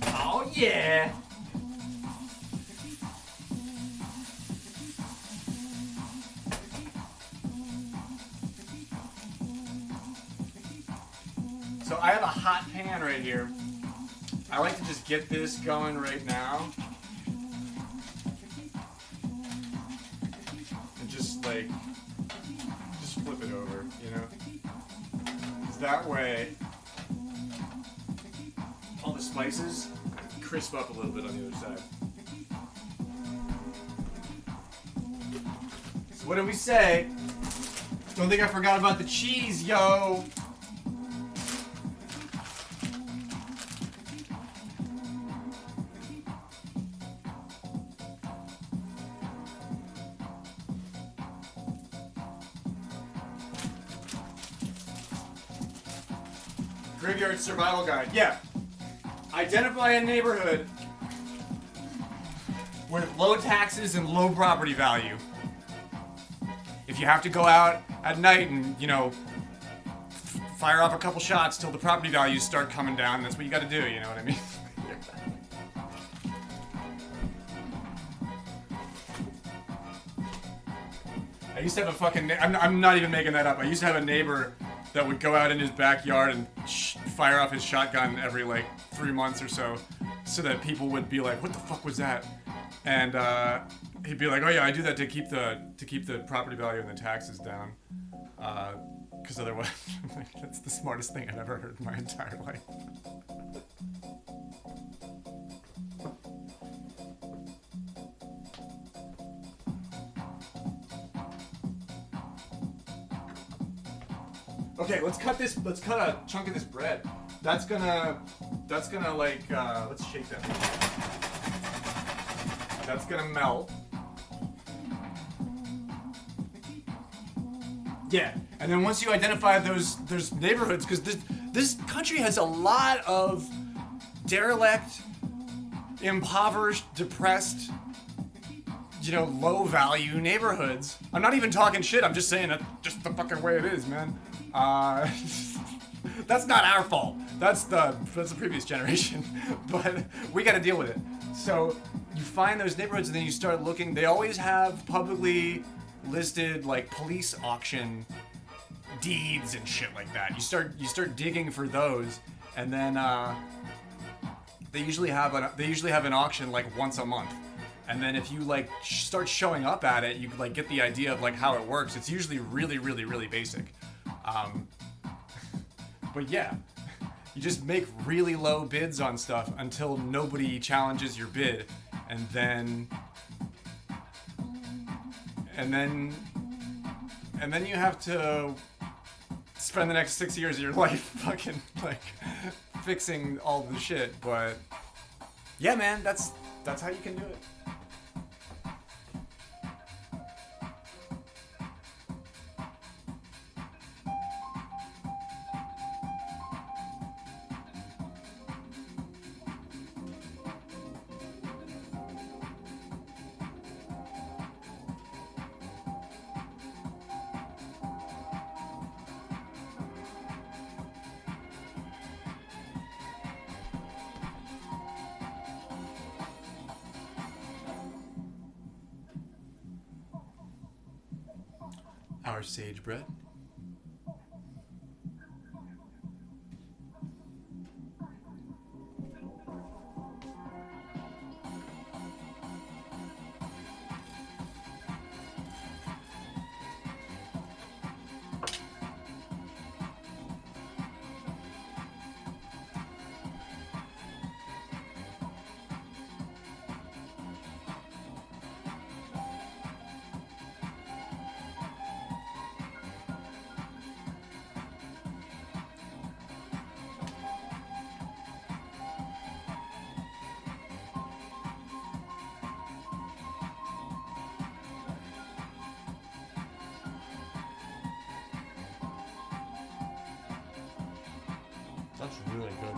Oh yeah! So I have a hot pan right here. I like to just get this going right now. And just like, just flip it over, you know? 'Cause that way, all the spices crisp up a little bit on the other side. So what did we say? Don't think I forgot about the cheese, yo! Graveyard Survival Guide. Yeah. Identify a neighborhood with low taxes and low property value. If you have to go out at night and, you know, fire off a couple shots till the property values start coming down, that's what you gotta do, you know what I mean? I used to have a fucking, I'm not even making that up. I used to have a neighbor that would go out in his backyard and fire off his shotgun every like 3 months or so that people would be like, what the fuck was that? And he'd be like, oh yeah, I do that to keep the property value and the taxes down, because otherwise that's the smartest thing I've ever heard in my entire life. Okay, let's cut a chunk of this bread. That's gonna like, let's shake that. That's gonna melt. Yeah, and then once you identify those neighborhoods, because this country has a lot of derelict, impoverished, depressed, you know, low value neighborhoods. I'm not even talking shit, I'm just saying that's just the fucking way it is, man. That's not our fault. That's the previous generation, but we got to deal with it. So you find those neighborhoods and then you start looking. They always have publicly listed like police auction deeds and shit like that. You start digging for those, and then they usually have an auction like once a month, And then if you like start showing up at it, you like get the idea of like how it works. It's usually really, really, really basic. But yeah, you just make really low bids on stuff until nobody challenges your bid, and then you have to spend the next 6 years of your life fucking like fixing all the shit. But yeah, man, that's how you can do it. Our sage bread. That's really good.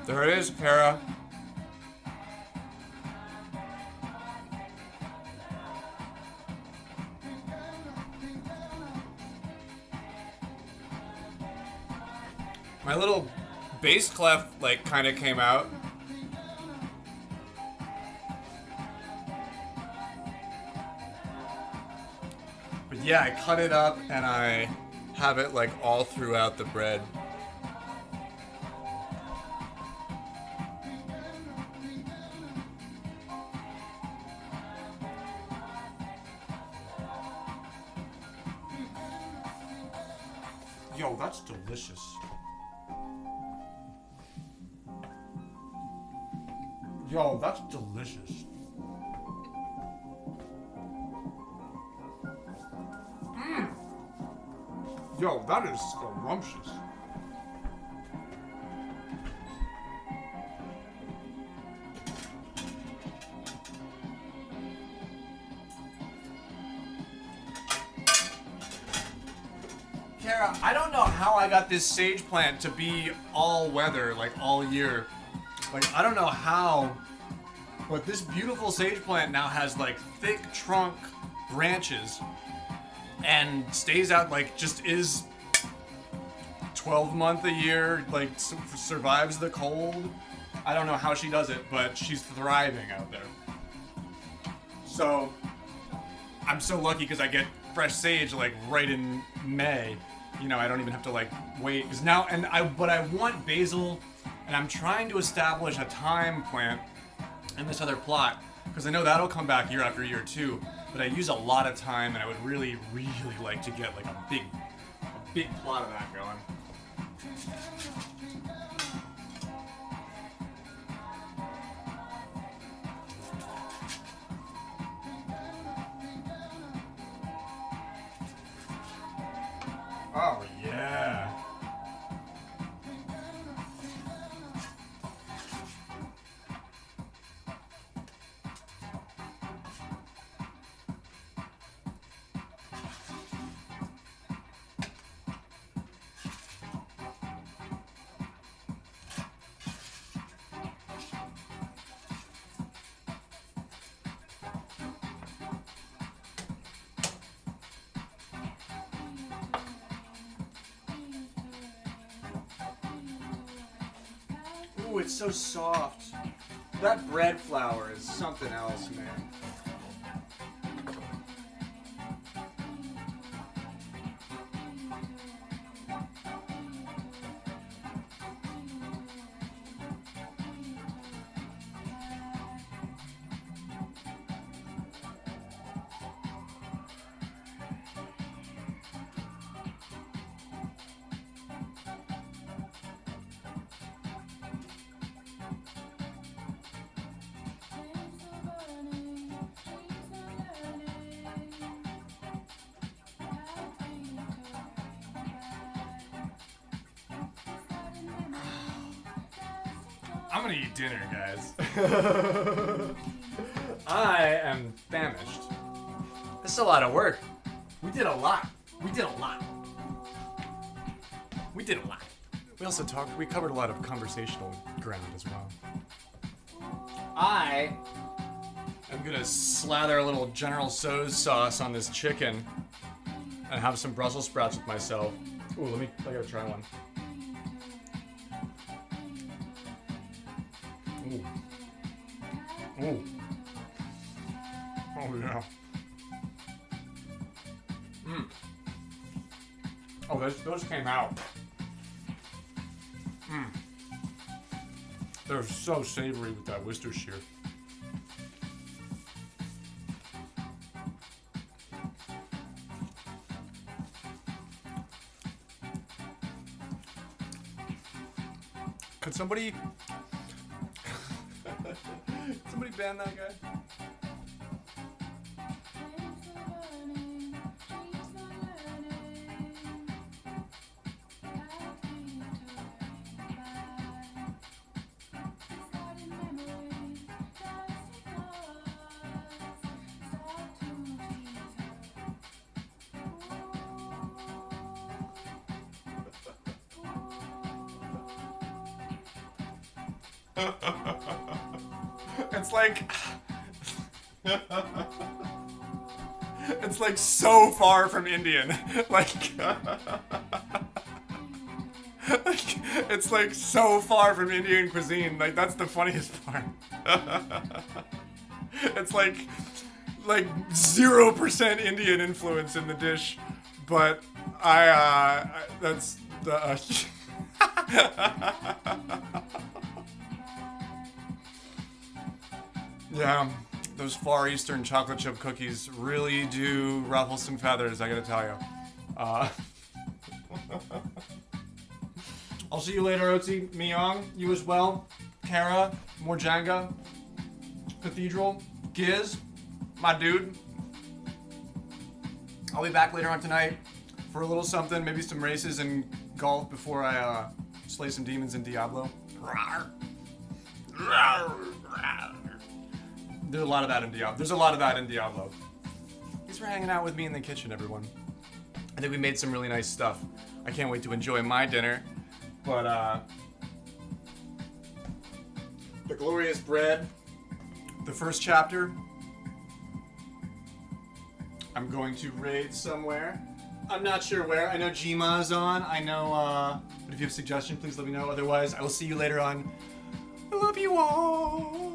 There it is, Kara. My little bass clef like kind of came out. But yeah, I cut it up and I have it like all throughout the bread. Yo, that's delicious. Yo, that's delicious. Yo, that is scrumptious. Kara, I don't know how I got this sage plant to be all weather, like all year. Like, I don't know how, but this beautiful sage plant now has like thick trunk branches and stays out, like just is 12-month a year, like survives the cold. I don't know how she does it, but she's thriving out there. So I'm so lucky because I get fresh sage like right in May. You know, I don't even have to like wait. Cause now, but I want basil, and I'm trying to establish a thyme plant in this other plot because I know that'll come back year after year too. But I use a lot of thyme, and I would really, really like to get like a big plot of that going. Oh yeah. Ooh, it's so soft. That bread flour is something else, man. I'm gonna eat dinner, guys. I am famished. This is a lot of work. We did a lot. We did a lot. We did a lot. We also talked, we covered a lot of conversational ground as well. I am gonna slather a little General Tso's sauce on this chicken and have some Brussels sprouts with myself. Ooh, I gotta try one. Ooh. Ooh. Oh yeah. Oh, those came out. They're so savory with that Worcestershire. Could somebody ban that guy? It's like it's like so far from Indian. Like it's like so far from Indian cuisine. Like that's the funniest part. It's like 0% Indian influence in the dish, but that's the yeah, those Far Eastern chocolate chip cookies really do ruffle some feathers, I gotta tell you. I'll see you later, Otzi, Myung, you as well, Kara, Morjanga, Cathedral, Giz, my dude. I'll be back later on tonight for a little something, maybe some races and golf before I slay some demons in Diablo. There's a lot of that in Diablo. Thanks for hanging out with me in the kitchen, everyone. I think we made some really nice stuff. I can't wait to enjoy my dinner. But, The Glorious Bread, the first chapter, I'm going to raid somewhere. I'm not sure where. I know Jima's on. I know, but if you have a suggestion, please let me know. Otherwise, I will see you later on. I love you all.